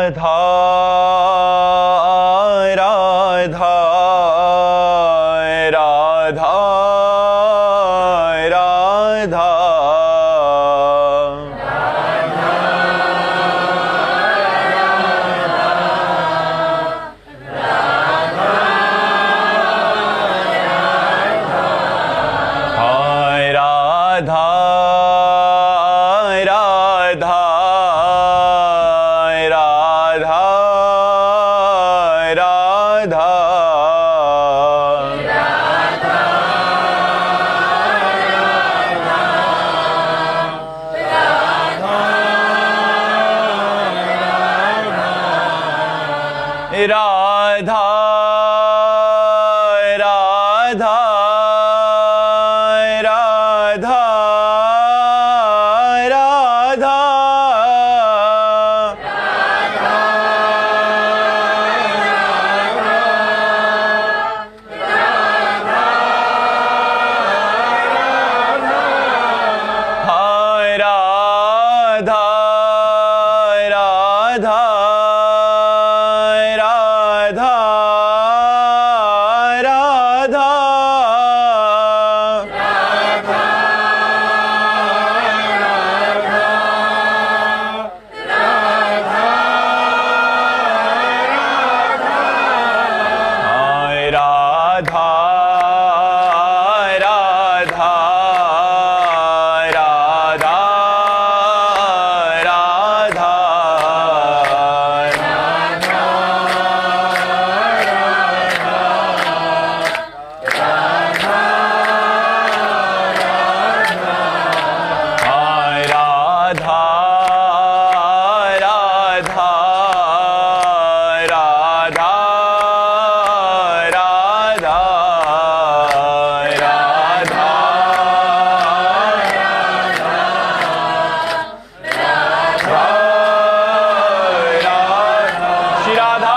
राधा राधा राधा राधा राधा राधा राधा राधा राधा राधा राधा राधा हाय राधा राधा राधा राधा हाय राधा राधा राधा राधा हाय राधा राधा राधा राधा राधा श्री राधा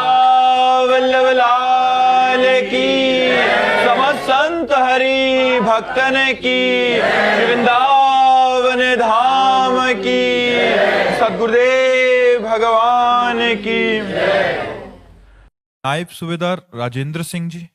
वल्लभ लाल की, समस्त संत हरि भक्तन की, श्री वृंदावन धाम की, सद्गुरुदेव भगवान की। नायब सूबेदार राजेंद्र सिंह जी।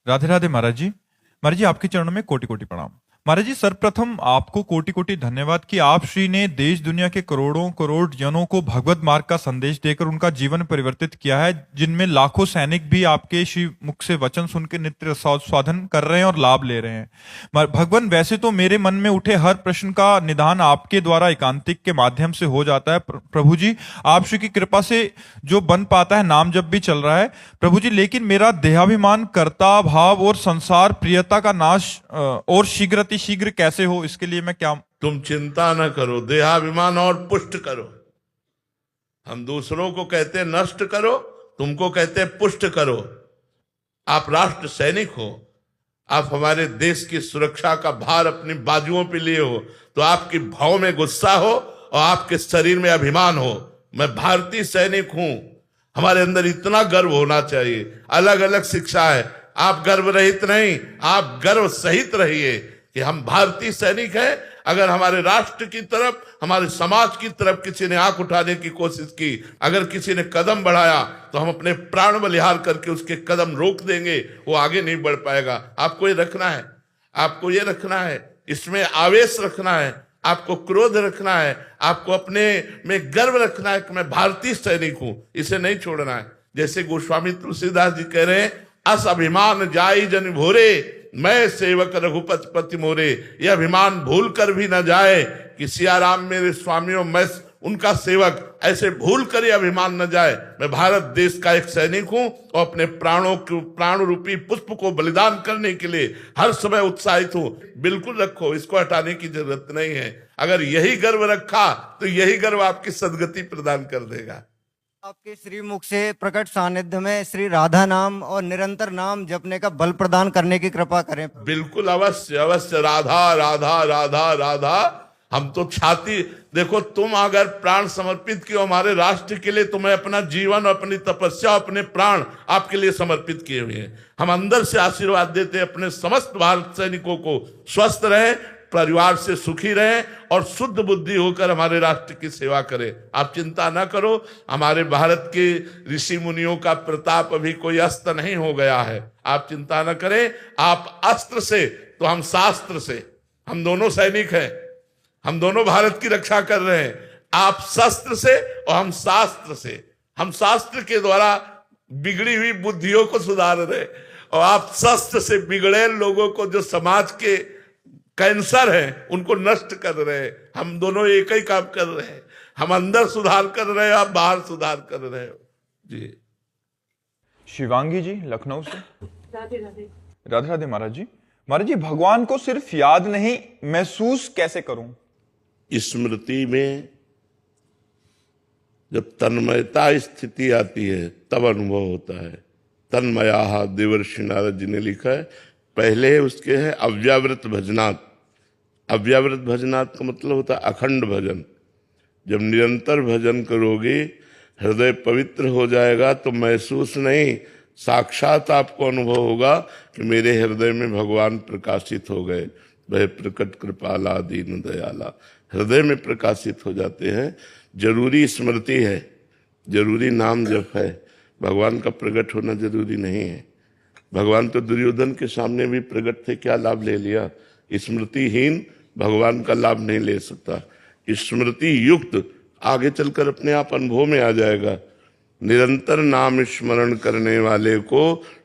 राधे राधे महाराज जी। महाराज जी आपके चरणों में कोटि कोटि प्रणाम। महाराज जी सर्वप्रथम आपको कोटि कोटि धन्यवाद कि आप श्री ने देश दुनिया के करोड़ों करोड़ जनों को भगवत मार्ग का संदेश देकर उनका जीवन परिवर्तित किया है, जिनमें लाखों सैनिक भी आपके श्री मुख से वचन सुन के नित्य साधन कर रहे हैं और लाभ ले रहे हैं। भगवान, वैसे तो मेरे मन में उठे हर प्रश्न का निदान आपके द्वारा एकांतिक के माध्यम से हो जाता है प्रभु जी, आप श्री की कृपा से जो बन पाता है, नाम जब भी चल रहा है प्रभु जी। लेकिन मेरा देहाभिमान, कर्ता भाव और संसार प्रियता का नाश और शीघ्र कैसे हो, इसके लिए मैं क्या। तुम चिंता न करो, देहाभिमान और पुष्ट करो। हम दूसरों को कहते हैं नष्ट करो, तुमको कहते हैं पुष्ट करो। आप राष्ट्र सैनिक हो, आप हमारे देश की सुरक्षा का भार अपनी बाजुओं पे लिए हो, तो आपकी भाव में गुस्सा हो और आपके शरीर में अभिमान हो। मैं भारतीय सैनिक हूं, हमारे अंदर इतना गर्व होना चाहिए। अलग अलग शिक्षा है, आप गर्व रहित नहीं, आप गर्व सहित रहिए कि हम भारतीय सैनिक हैं। अगर हमारे राष्ट्र की तरफ, हमारे समाज की तरफ किसी ने आंख उठाने की कोशिश की, अगर किसी ने कदम बढ़ाया, तो हम अपने प्राण बलिहार करके उसके कदम रोक देंगे, वो आगे नहीं बढ़ पाएगा। आपको ये रखना है, आपको ये रखना है, इसमें आवेश रखना है, आपको क्रोध रखना है, आपको अपने में गर्व रखना है कि मैं भारतीय सैनिक हूं, इसे नहीं छोड़ना है। जैसे गोस्वामी तुलसीदास जी कह रहे हैं, अस अभिमान जाई जन भोरे, मैं सेवक रघुपति पति मोरे। यह अभिमान भूल कर भी न जाए कि सियाराम मेरे स्वामियों, मैं उनका सेवक, ऐसे भूल कर यह अभिमान न जाए। मैं भारत देश का एक सैनिक हूं और अपने प्राण रूपी पुष्प को बलिदान करने के लिए हर समय उत्साहित हूं। बिल्कुल रखो, इसको हटाने की जरूरत नहीं है। अगर यही गर्व रखा तो यही गर्व आपकी सदगति प्रदान कर देगा। आपके श्री मुख से प्रकट सानिध्य में श्री राधा नाम और निरंतर नाम जपने का बल प्रदान करने की कृपा करें। बिल्कुल, अवश्य अवश्य। राधा राधा राधा राधा। हम तो छाती देखो, तुम अगर प्राण समर्पित किए हमारे राष्ट्र के लिए, तुम्हें अपना जीवन, अपनी तपस्या, अपने प्राण आपके लिए समर्पित किए हुए हैं। हम अंदर से आशीर्वाद देते हैं अपने समस्त भारत सैनिकों को, स्वस्थ रहे, परिवार से सुखी रहें और शुद्ध बुद्धि होकर हमारे राष्ट्र की सेवा करें। आप चिंता ना करो, हमारे भारत के ऋषि मुनियों का प्रताप अभी कोई अस्त नहीं हो गया है। आप चिंता ना करें, आप अस्त्र से तो हम शास्त्र से, हम दोनों सैनिक हैं, हम दोनों भारत की रक्षा कर रहे हैं। आप शस्त्र से और हम शास्त्र से, हम शास्त्र के द्वारा बिगड़ी हुई बुद्धियों को सुधार रहे और आप शस्त्र से बिगड़े लोगों को, जो समाज के कैंसर है, उनको नष्ट कर रहे हैं। हम दोनों एक ही काम कर रहे हैं, हम अंदर सुधार कर रहे हैं, आप बाहर सुधार कर रहे हो जी। शिवांगी जी लखनऊ से। राधे राधे। राधे राधे महाराज जी। महाराज जी, भगवान को सिर्फ याद नहीं, महसूस कैसे करूं? स्मृति में जब तन्मयता स्थिति आती है तब अनुभव होता है। तन्मया देवर्षि नारद जी ने लिखा है। पहले उसके है अव्यावृत भजनात्। अव्यावृत भजनात् का मतलब होता है अखंड भजन। जब निरंतर भजन करोगे, हृदय पवित्र हो जाएगा, तो महसूस नहीं, साक्षात आपको अनुभव होगा कि मेरे हृदय में भगवान प्रकाशित हो गए। वह प्रकट कृपाला दीन दयाला, हृदय में प्रकाशित हो जाते हैं। जरूरी स्मृति है, जरूरी नाम जप है, भगवान का प्रकट होना जरूरी नहीं है। भगवान तो दुर्योधन के सामने भी प्रकट थे, क्या लाभ ले लिया? स्मृतिहीन भगवान का लाभ नहीं ले सकता। स्मृति युक्त आगे चलकर अपने आप अनुभव में आ जाएगा। निरंतर नाम स्मरण करने वाले को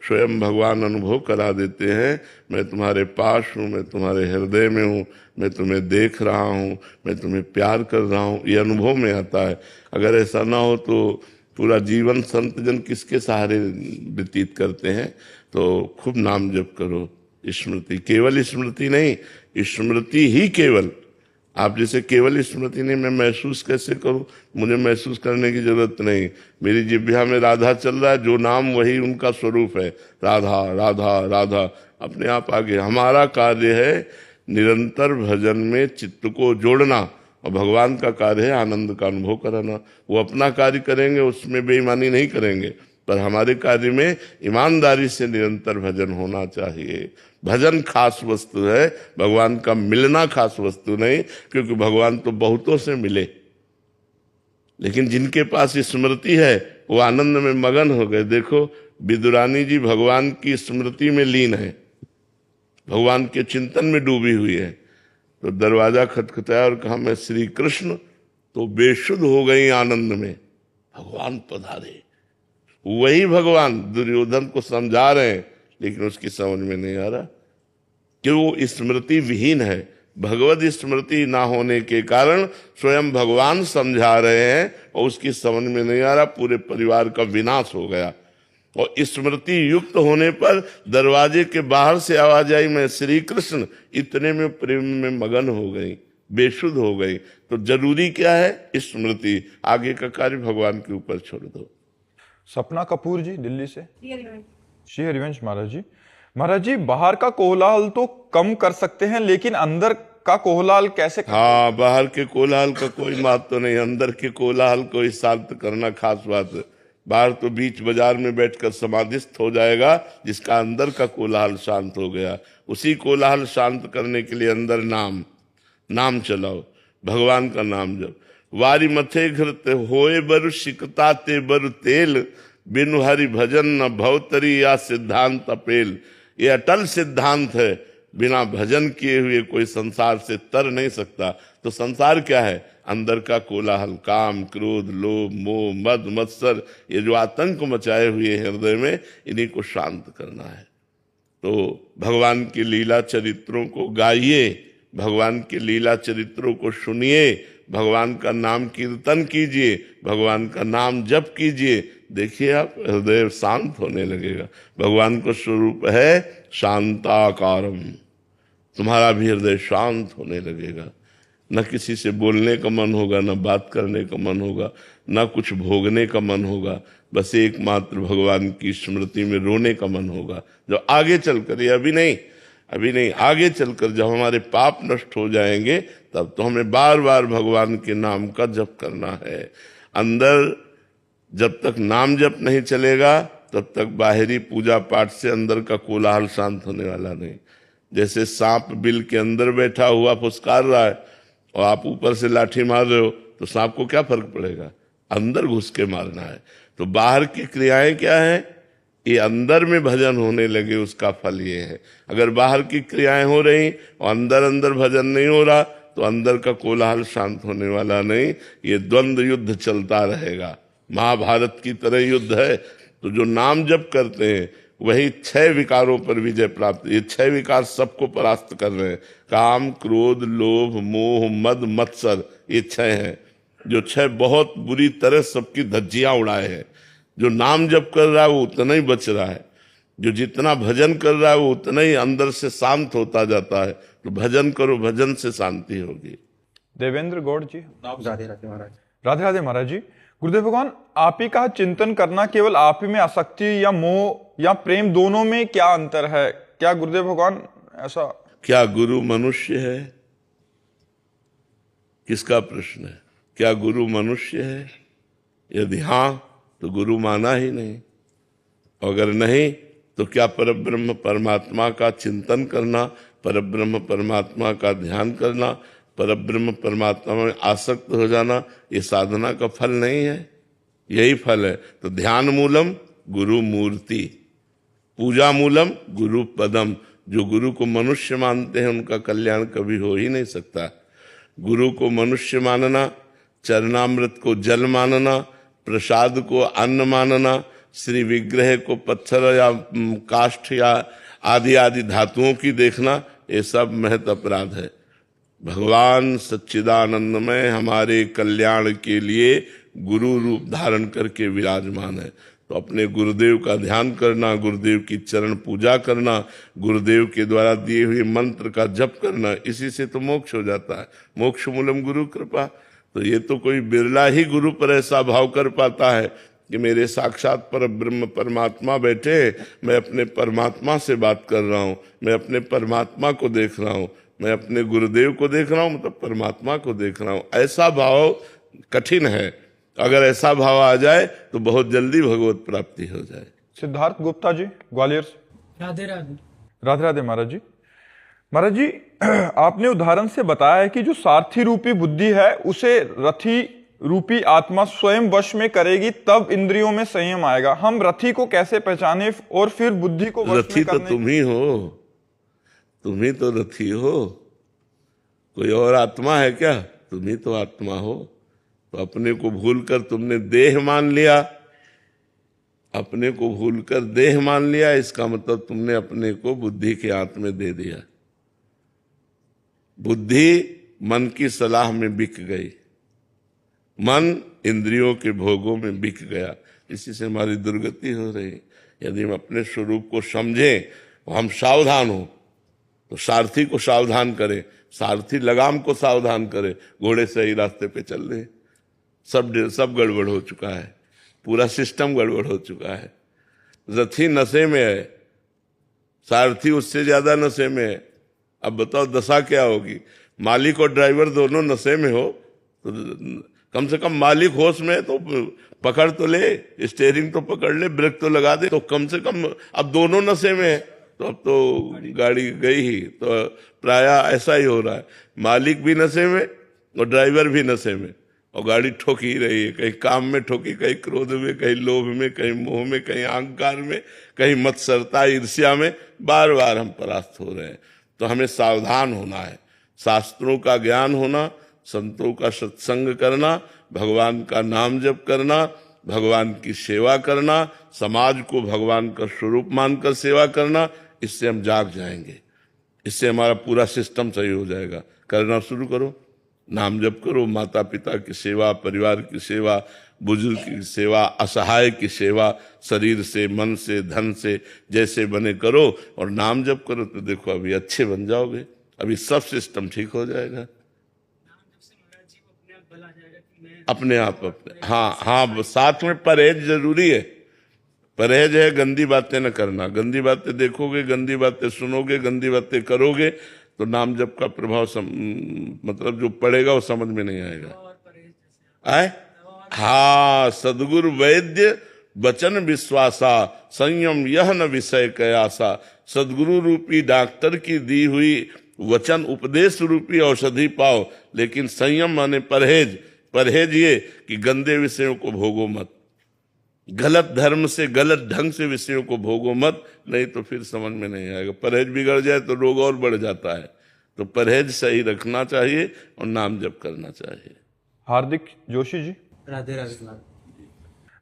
स्वयं भगवान अनुभव करा देते हैं। मैं तुम्हारे पास हूँ, मैं तुम्हारे हृदय में हूँ, मैं तुम्हें देख रहा हूँ, मैं तुम्हें प्यार कर रहा हूँ, ये अनुभव में आता है। अगर ऐसा ना हो तो पूरा जीवन संत जन किसके सहारे व्यतीत करते हैं? तो खूब नाम जप करो। स्मृति, केवल स्मृति नहीं, स्मृति ही केवल। आप जैसे केवल स्मृति नहीं, मैं महसूस कैसे करूं? मुझे महसूस करने की जरूरत नहीं। मेरी जिह्वा में राधा चल रहा है, जो नाम वही उनका स्वरूप है। राधा राधा राधा अपने आप आगे। हमारा कार्य है निरंतर भजन में चित्त को जोड़ना, और भगवान का कार्य है आनंद का अनुभव कराना। वो अपना कार्य करेंगे, उसमें बेईमानी नहीं करेंगे, पर हमारे कार्य में ईमानदारी से निरंतर भजन होना चाहिए। भजन खास वस्तु है, भगवान का मिलना खास वस्तु नहीं, क्योंकि भगवान तो बहुतों से मिले, लेकिन जिनके पास स्मृति है वो आनंद में मगन हो गए। देखो विदुरानी जी भगवान की स्मृति में लीन है, भगवान के चिंतन में डूबी हुई है। तो दरवाजा खटखटाया और कहा मैं श्री कृष्ण, तो बेशुद्ध हो गई आनंद में, भगवान पधारे। वही भगवान दुर्योधन को समझा रहे हैं, लेकिन उसकी समझ में नहीं आ रहा कि वो स्मृति विहीन है। भगवत स्मृति ना होने के कारण स्वयं भगवान समझा रहे हैं और उसकी समझ में नहीं आ रहा, पूरे परिवार का विनाश हो गया। और स्मृति युक्त होने पर दरवाजे के बाहर से आवाज आई मैं श्री कृष्ण, इतने में प्रेम में मगन हो गई, बेशुद्ध हो गई। तो जरूरी क्या है? स्मृति। आगे का कार्य भगवान के ऊपर छोड़ दो। सपना कपूर जी दिल्ली से। हरिवंश। श्री हरिवंश महाराज जी। महाराज जी, बाहर का कोलाहल तो कम कर सकते हैं, लेकिन अंदर का कोलाहल कैसे कर? हाँ, बाहर के कोलाहल का कोई बात तो नहीं, अंदर के कोलाहल को ही शांत करना खास बात है। बाहर तो बीच बाजार में बैठकर समाधिस्थ हो जाएगा जिसका अंदर का कोलाहल शांत हो गया। उसी कोलाहल शांत करने के लिए अंदर नाम चलाओ, भगवान का नाम जप। वारी मथे घृत होए बरु सिकता ते बरु तेल, बिनु हरि भजन न भवतरी या सिद्धांत अपेल। ये अटल सिद्धांत है, बिना भजन किए हुए कोई संसार से तर नहीं सकता। तो संसार क्या है? अंदर का कोलाहल, काम क्रोध लोभ मोह मद मत्सर, ये जो आतंक मचाए हुए हृदय में, इन्हीं को शांत करना है। तो भगवान की लीला चरित्रों को गाइए, भगवान के लीला चरित्रों को सुनिए, भगवान का नाम कीर्तन कीजिए, भगवान का नाम जप कीजिए। देखिए आप हृदय शांत होने लगेगा। भगवान का स्वरूप है शांताकारम। तुम्हारा भी हृदय शांत होने लगेगा। न किसी से बोलने का मन होगा, न बात करने का मन होगा, न कुछ भोगने का मन होगा, बस एकमात्र भगवान की स्मृति में रोने का मन होगा। जो आगे चलकर, ये अभी नहीं, आगे चलकर जब हमारे पाप नष्ट हो जाएंगे, तब तो हमें बार बार भगवान के नाम का जप करना है। अंदर जब तक नाम जप नहीं चलेगा, तब तक बाहरी पूजा पाठ से अंदर का कोलाहल शांत होने वाला नहीं। जैसे सांप बिल के अंदर बैठा हुआ फुसकार रहा है और आप ऊपर से लाठी मार रहे हो तो सांप को क्या फर्क पड़ेगा, अंदर घुस के मारना है। तो बाहर की क्रियाएं क्या है, ये अंदर में भजन होने लगे उसका फल ये है। अगर बाहर की क्रियाएं हो रही और अंदर अंदर भजन नहीं हो रहा तो अंदर का कोलाहल शांत होने वाला नहीं, ये द्वंद्व युद्ध चलता रहेगा। महाभारत की तरह युद्ध है। तो जो नाम जप करते हैं वही 6 विकारों पर विजय प्राप्त, ये 6 विकार सबको परास्त कर रहे हैं। काम, क्रोध, लोभ, मोह, मद, मत्सर, ये 6 हैं, जो 6 बहुत बुरी तरह सबकी धज्जियां उड़ाए हैं। जो नाम जप कर रहा है वो उतना ही बच रहा है, जो जितना भजन कर रहा है वो उतना ही अंदर से शांत होता जाता है। तो भजन करो, भजन से शांति होगी। देवेंद्र गौड़ जी, राधे राधे महाराज जी। गुरुदेव भगवान, आप ही का चिंतन करना केवल आप ही में आसक्ति या मोह या प्रेम, दोनों में क्या अंतर है? क्या गुरुदेव भगवान ऐसा? क्या गुरु मनुष्य है? किसका प्रश्न है? क्या गुरु मनुष्य है? यदि हाँ तो गुरु माना ही नहीं, अगर नहीं तो क्या परब्रह्म परमात्मा का चिंतन करना, परब्रह्म परमात्मा का ध्यान करना, परब्रह्म परमात्मा में आसक्त हो जाना, ये साधना का फल नहीं है? यही फल है। तो ध्यान मूलम गुरु मूर्ति, पूजा मूलम गुरु पदम। जो गुरु को मनुष्य मानते हैं उनका कल्याण कभी हो ही नहीं सकता। गुरु को मनुष्य मानना, चरणामृत को जल मानना, प्रसाद को अन्न मानना, श्री विग्रह को पत्थर या काष्ठ या आदि आदि धातुओं की देखना, ये सब महत अपराध है। भगवान सच्चिदानंदमय हमारे कल्याण के लिए गुरु रूप धारण करके विराजमान है। तो अपने गुरुदेव का ध्यान करना, गुरुदेव की चरण पूजा करना, गुरुदेव के द्वारा दिए हुए मंत्र का जप करना, इसी से तो मोक्ष हो जाता है। मोक्ष मूलम गुरु कृपा। तो ये तो कोई बिरला ही गुरु पर ऐसा भाव कर पाता है कि मेरे साक्षात पर ब्रह्म परमात्मा बैठे, मैं अपने परमात्मा से बात कर रहा हूँ, मैं अपने परमात्मा को देख रहा हूँ, मैं अपने गुरुदेव को देख रहा हूँ, मतलब परमात्मा को देख रहा हूँ। ऐसा भाव कठिन है। अगर ऐसा भाव आ जाए तो बहुत जल्दी भगवत प्राप्ति हो जाए। सिद्धार्थ गुप्ता जी, ग्वालियर से। राधे राधे। राधे राधे महाराज जी। महाराज जी, आपने उदाहरण से बताया है कि जो सारथी रूपी बुद्धि है उसे रथी रूपी आत्मा स्वयं वश में करेगी, तब इंद्रियों में संयम आएगा। हम रथी को कैसे पहचाने और फिर बुद्धि को वश रथी में तो करने? तुम ही हो, तुम ही तो रथी हो। कोई और आत्मा है क्या? तुम ही तो आत्मा हो। तो अपने को भूलकर तुमने देह मान लिया, अपने को भूलकर देह मान लिया, इसका मतलब तुमने अपने को बुद्धि के हाथ में दे दिया। बुद्धि मन की सलाह में बिक गई, मन इंद्रियों के भोगों में बिक गया, इसी से हमारी दुर्गति हो रही। यदि हम अपने स्वरूप को समझें, हम सावधान हो, तो सारथी को सावधान करें, सारथी लगाम को सावधान करे, घोड़े सही रास्ते पे चल रहे। सब गड़बड़ हो चुका है, पूरा सिस्टम गड़बड़ हो चुका है। रथी नशे में है, सारथी उससे ज्यादा नशे में है। अब बताओ दशा क्या होगी? मालिक और ड्राइवर दोनों नशे में हो तो कम से कम मालिक होश में तो पकड़ तो ले, स्टीयरिंग तो पकड़ ले, ब्रेक तो लगा दे। तो कम से कम अब दोनों नशे में है तो अब तो गाड़ी गई ही। तो प्रायः ऐसा ही हो रहा है, मालिक भी नशे में और ड्राइवर भी नशे में, और गाड़ी ठोक ही रही है। कहीं काम में ठोकी, कहीं क्रोध में, कहीं लोभ में, कहीं मोह में, कहीं अहंकार में, कहीं मत्सरता ईर्ष्या में, बार बार हम परास्त हो रहे हैं। तो हमें सावधान होना है, शास्त्रों का ज्ञान होना, संतों का सत्संग करना, भगवान का नाम जप करना, भगवान की सेवा करना, समाज को भगवान का स्वरूप मानकर सेवा करना। इससे हम जाग जाएंगे, इससे हमारा पूरा सिस्टम सही हो जाएगा। करना शुरू करो, नाम जप करो, माता पिता की सेवा, परिवार की सेवा, बुजुर्ग की सेवा, असहाय की सेवा, शरीर से, मन से, धन से जैसे बने करो और नाम जप करो। तो देखो अभी अच्छे बन जाओगे, अभी सब सिस्टम ठीक हो जाएगा अपने आप। हाँ, साथ में परहेज जरूरी है। परहेज है गंदी बातें न करना। गंदी बातें देखोगे, गंदी बातें सुनोगे, गंदी बातें करोगे तो नाम जप का प्रभाव मतलब जो पड़ेगा वो समझ में नहीं आएगा। आए हाँ, सदगुरु वैद्य वचन विश्वासा, संयम यह न विषय कयासा। सदगुरु रूपी डॉक्टर की दी हुई वचन उपदेश रूपी औषधि पाओ, लेकिन संयम माने परहेज। परहेज ये कि गंदे विषयों को भोगो मत, गलत धर्म से गलत ढंग से विषयों को भोगो मत, नहीं तो फिर समझ में नहीं आएगा। परहेज बिगड़ जाए तो रोग और बढ़ जाता है। तो परहेज सही रखना चाहिए और नाम जप करना चाहिए। हार्दिक जोशी जी। राधे राधे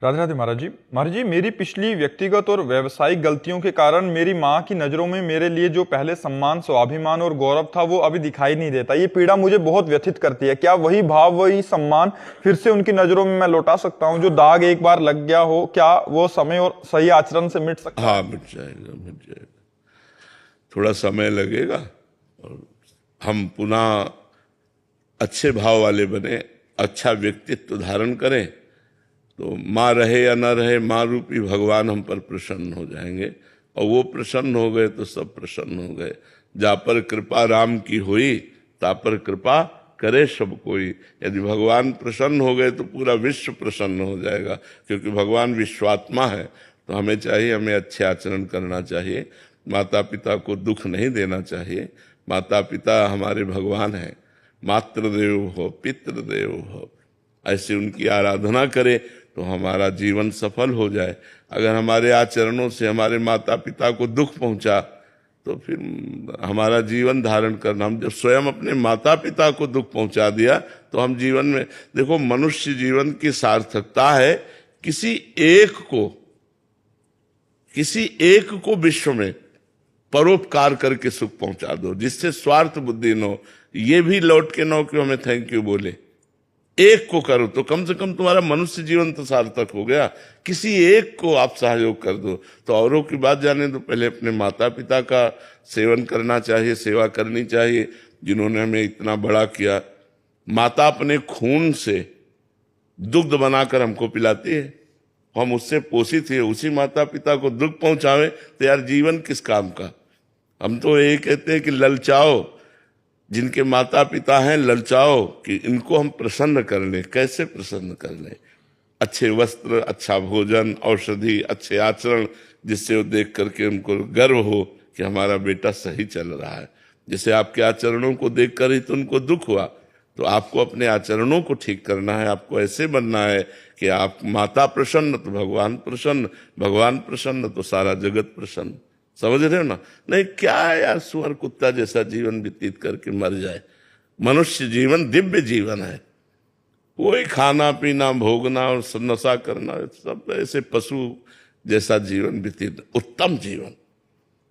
राधे राधे महाराज जी। महाराज जी, मेरी पिछली व्यक्तिगत और व्यवसायिक गलतियों के कारण मेरी माँ की नजरों में मेरे लिए जो पहले सम्मान, स्वाभिमान और गौरव था वो अभी दिखाई नहीं देता। ये पीड़ा मुझे बहुत व्यथित करती है। क्या वही भाव, वही सम्मान फिर से उनकी नजरों में मैं लौटा सकता हूँ? जो दाग एक बार लग गया हो, क्या वो समय और सही आचरण से मिट सकता है? हाँ, मिट जाएगा, मिट जाएगा। थोड़ा समय लगेगा और हम पुनः अच्छे भाव वाले बने, अच्छा व्यक्तित्व धारण करें तो माँ रहे या न रहे, माँ रूपी भगवान हम पर प्रसन्न हो जाएंगे। और वो प्रसन्न हो गए तो सब प्रसन्न हो गए। जा पर कृपा राम की हुई, ता पर कृपा करे सब कोई। यदि भगवान प्रसन्न हो गए तो पूरा विश्व प्रसन्न हो जाएगा, क्योंकि भगवान विश्वात्मा है। तो हमें चाहिए, हमें अच्छे आचरण करना चाहिए, माता पिता को दुख नहीं देना चाहिए। माता पिता हमारे भगवान हैं। मातृदेव हो पितृदेव हो, ऐसे उनकी आराधना करें तो हमारा जीवन सफल हो जाए। अगर हमारे आचरणों से हमारे माता पिता को दुख पहुंचा तो फिर हमारा जीवन धारण करना, हम जब स्वयं अपने माता पिता को दुख पहुंचा दिया तो हम जीवन में, देखो मनुष्य जीवन की सार्थकता है किसी एक को विश्व में परोपकार करके सुख पहुंचा दो, जिससे स्वार्थ बुद्धि न हो। ये भी लौट के न हो कि हमें थैंक यू बोले। एक को करो तो कम से कम तुम्हारा मनुष्य जीवन तो सार्थक हो गया। किसी एक को आप सहयोग कर दो। तो औरों की बात जाने तो पहले अपने माता पिता का सेवन करना चाहिए, सेवा करनी चाहिए, जिन्होंने हमें इतना बड़ा किया। माता अपने खून से दुग्ध बनाकर हमको पिलाती है, हम उससे पोषित है। उसी माता पिता को दुख पहुंचावे तो यार जीवन किस काम का। हम तो यही कहते हैं कि ललचाओ, जिनके माता पिता हैं ललचाओ कि इनको हम प्रसन्न कर लें। कैसे प्रसन्न कर लें? अच्छे वस्त्र, अच्छा भोजन, औषधि, अच्छे आचरण, जिससे वो देख करके उनको गर्व हो कि हमारा बेटा सही चल रहा है। जैसे आपके आचरणों को देख कर ही तो उनको दुख हुआ, तो आपको अपने आचरणों को ठीक करना है। आपको ऐसे बनना है कि आप माता प्रसन्न तो भगवान प्रसन्न, भगवान प्रसन्न तो सारा जगत प्रसन्न। समझ रहे हो ना? नहीं क्या है यार, सुअर कुत्ता जैसा जीवन व्यतीत करके मर जाए। मनुष्य जीवन दिव्य जीवन है। कोई खाना पीना भोगना और नशा करना, सब ऐसे पशु जैसा जीवन व्यतीत, उत्तम जीवन।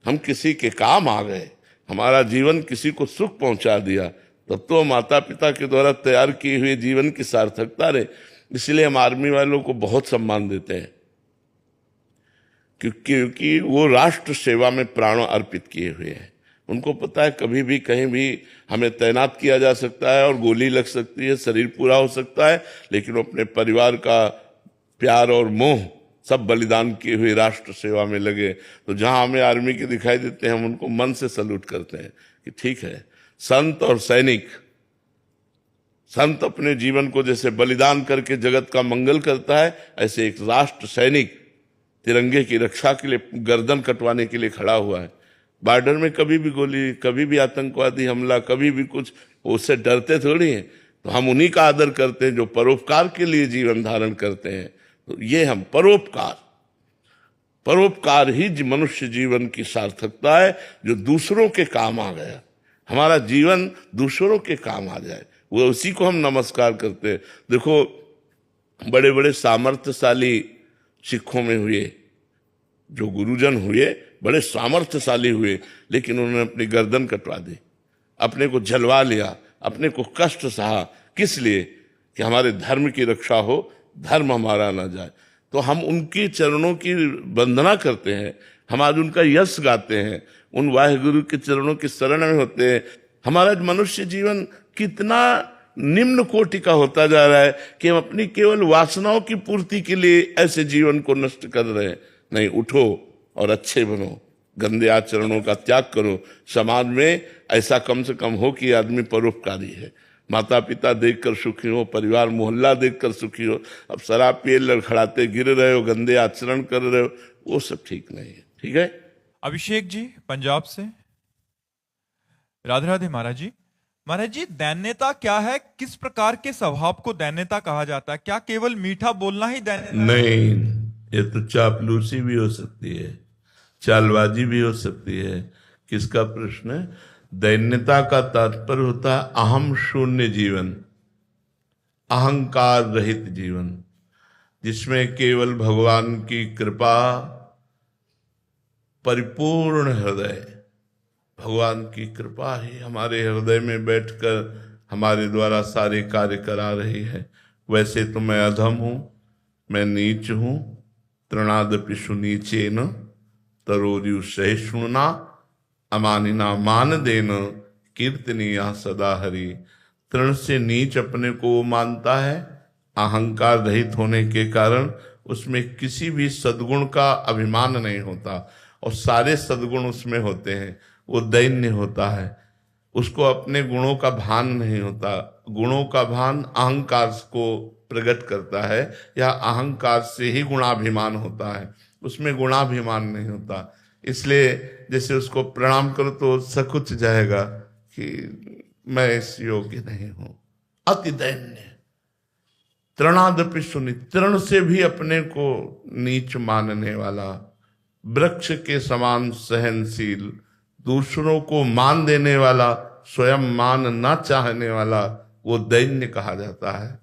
हम किसी के काम आ गए, हमारा जीवन किसी को सुख पहुंचा दिया, तब तो माता पिता के द्वारा तैयार किए हुए जीवन की सार्थकता रहे। इसलिए हम आर्मी वालों को बहुत सम्मान देते हैं, क्योंकि वो राष्ट्र सेवा में प्राण अर्पित किए हुए हैं। उनको पता है कभी भी कहीं भी हमें तैनात किया जा सकता है और गोली लग सकती है, शरीर पूरा हो सकता है, लेकिन वो अपने परिवार का प्यार और मोह सब बलिदान किए हुए राष्ट्र सेवा में लगे। तो जहां हमें आर्मी के दिखाई देते हैं हम उनको मन से सल्यूट करते हैं कि ठीक है। संत और सैनिक, संत अपने जीवन को जैसे बलिदान करके जगत का मंगल करता है, ऐसे एक राष्ट्र सैनिक तिरंगे की रक्षा के लिए गर्दन कटवाने के लिए खड़ा हुआ है। बॉर्डर में कभी भी गोली, कभी भी आतंकवादी हमला, कभी भी कुछ, उससे डरते थोड़ी हैं। तो हम उन्हीं का आदर करते हैं जो परोपकार के लिए जीवन धारण करते हैं। तो ये हम परोपकार ही मनुष्य जीवन की सार्थकता है, जो दूसरों के काम आ गया। हमारा जीवन दूसरों के काम आ जाए, वो उसी को हम नमस्कार करते हैं। देखो बड़े बड़े सामर्थ्यशाली सिखों में हुए, जो गुरुजन हुए बड़े सामर्थ्यशाली हुए, लेकिन उन्होंने अपनी गर्दन कटवा दी, अपने को जलवा लिया, अपने को कष्ट सहा। किस लिए? कि हमारे धर्म की रक्षा हो, धर्म हमारा ना जाए। तो हम उनकी चरणों की वंदना करते हैं, हम आज उनका यश गाते हैं, उन वाहेगुरु के चरणों की शरण में होते हैं। हमारा मनुष्य जीवन कितना निम्न कोटि का होता जा रहा है कि हम अपनी केवल वासनाओं की पूर्ति के लिए ऐसे जीवन को नष्ट कर रहे हैं। नहीं, उठो और अच्छे बनो, गंदे आचरणों का त्याग करो। समाज में ऐसा कम से कम हो कि आदमी परोपकारी है। माता पिता देखकर सुखी हो, परिवार मोहल्ला देखकर सुखी हो। अब शराब पिए लड़खड़ाते गिर रहे हो, गंदे आचरण कर रहे हो, वो सब ठीक नहीं है। ठीक है। अभिषेक जी पंजाब से। राधे राधे महाराज जी। महाराज जी, दैन्यता क्या है? किस प्रकार के स्वभाव को दैन्यता कहा जाता है? क्या केवल मीठा बोलना ही दैन्यता है? नहीं, ये तो चापलूसी भी हो सकती है, चालबाजी भी हो सकती है। किसका प्रश्न है? दैन्यता का तात्पर्य होता है अहम शून्य जीवन, अहंकार रहित जीवन, जिसमें केवल भगवान की कृपा, परिपूर्ण हृदय, भगवान की कृपा ही हमारे हृदय में बैठकर हमारे द्वारा सारे कार्य करा रही है। वैसे तो मैं अधम हूं, मैं नीच हूं। तृणादपि सुनीचेन तरोर्यु सहिष्णुना अमानिना मान देन कीर्तनीया सदा हरि। तृण से नीच अपने को वो मानता है, अहंकार रहित होने के कारण उसमें किसी भी सद्गुण का अभिमान नहीं होता, और सारे सद्गुण उसमें होते हैं। वो दैन्य होता है, उसको अपने गुणों का भान नहीं होता। गुणों का भान अहंकार को प्रकट करता है, या अहंकार से ही गुणाभिमान होता है, उसमें गुणाभिमान नहीं होता। इसलिए जैसे उसको प्रणाम करो तो सकुच जाएगा कि मैं इस योग्य नहीं हूं। अति दैन्य, तृणादपि सुनि, तृण से भी अपने को नीच मानने वाला, वृक्ष के समान सहनशील, दूसरों को मान देने वाला, स्वयं मान न चाहने वाला, वो दैन्य कहा जाता है।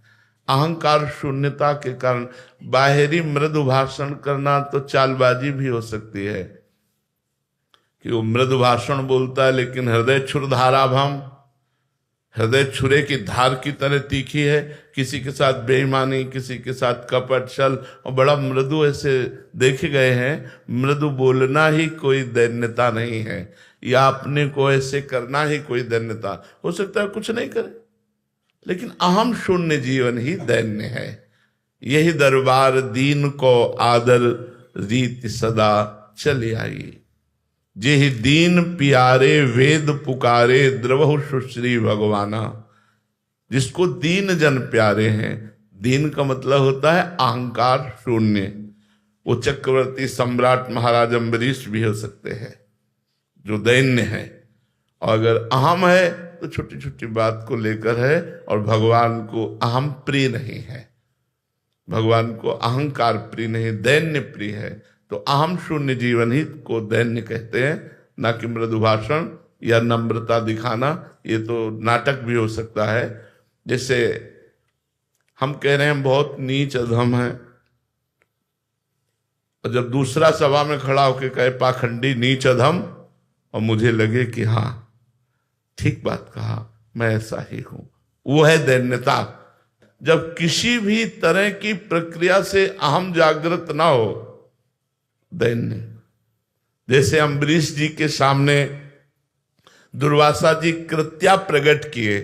अहंकार शून्यता के कारण बाहरी मृदु भाषण करना तो चालबाजी भी हो सकती है, कि वो मृदु भाषण बोलता है लेकिन हृदय छुरधाराभम, हृदय छुरे की धार की तरह तीखी है। किसी के साथ बेईमानी, किसी के साथ कपट छल, और बड़ा मृदु ऐसे देखे गए हैं। मृदु बोलना ही कोई दैन्यता नहीं है, या अपने को ऐसे करना ही कोई दैन्यता। हो सकता है कुछ नहीं करे, लेकिन अहम शून्य जीवन ही दैन्य है। यही दरबार दीन को आदर रीति सदा चली आई। जेहि दीन प्यारे वेद पुकारे द्रवहु सुश्री भगवाना। जिसको दीन जन प्यारे हैं, दीन का मतलब होता है अहंकार शून्य। वो चक्रवर्ती सम्राट महाराज अम्बरीश भी हो सकते हैं जो दैन्य है, और अगर अहम है तो छोटी छोटी बात को लेकर है, और भगवान को अहम प्रिय नहीं है, भगवान को अहंकार प्रिय नहीं, दैन्य प्रिय है। तो अहम शून्य जीवन ही को दैन्य कहते हैं, ना कि मृदु भाषण या नम्रता दिखाना। ये तो नाटक भी हो सकता है। जैसे हम कह रहे हैं हम बहुत नीच अधम हैं, और जब दूसरा सभा में खड़ा होकर कहे पाखंडी नीच अधम, और मुझे लगे कि हाँ ठीक बात कहा, मैं ऐसा ही हूं, वो है दैन्यता। जब किसी भी तरह की प्रक्रिया से अहम जागृत ना हो, दैन्य। जैसे अम्बरीश जी के सामने दुर्वासा जी कृत्या प्रकट किए,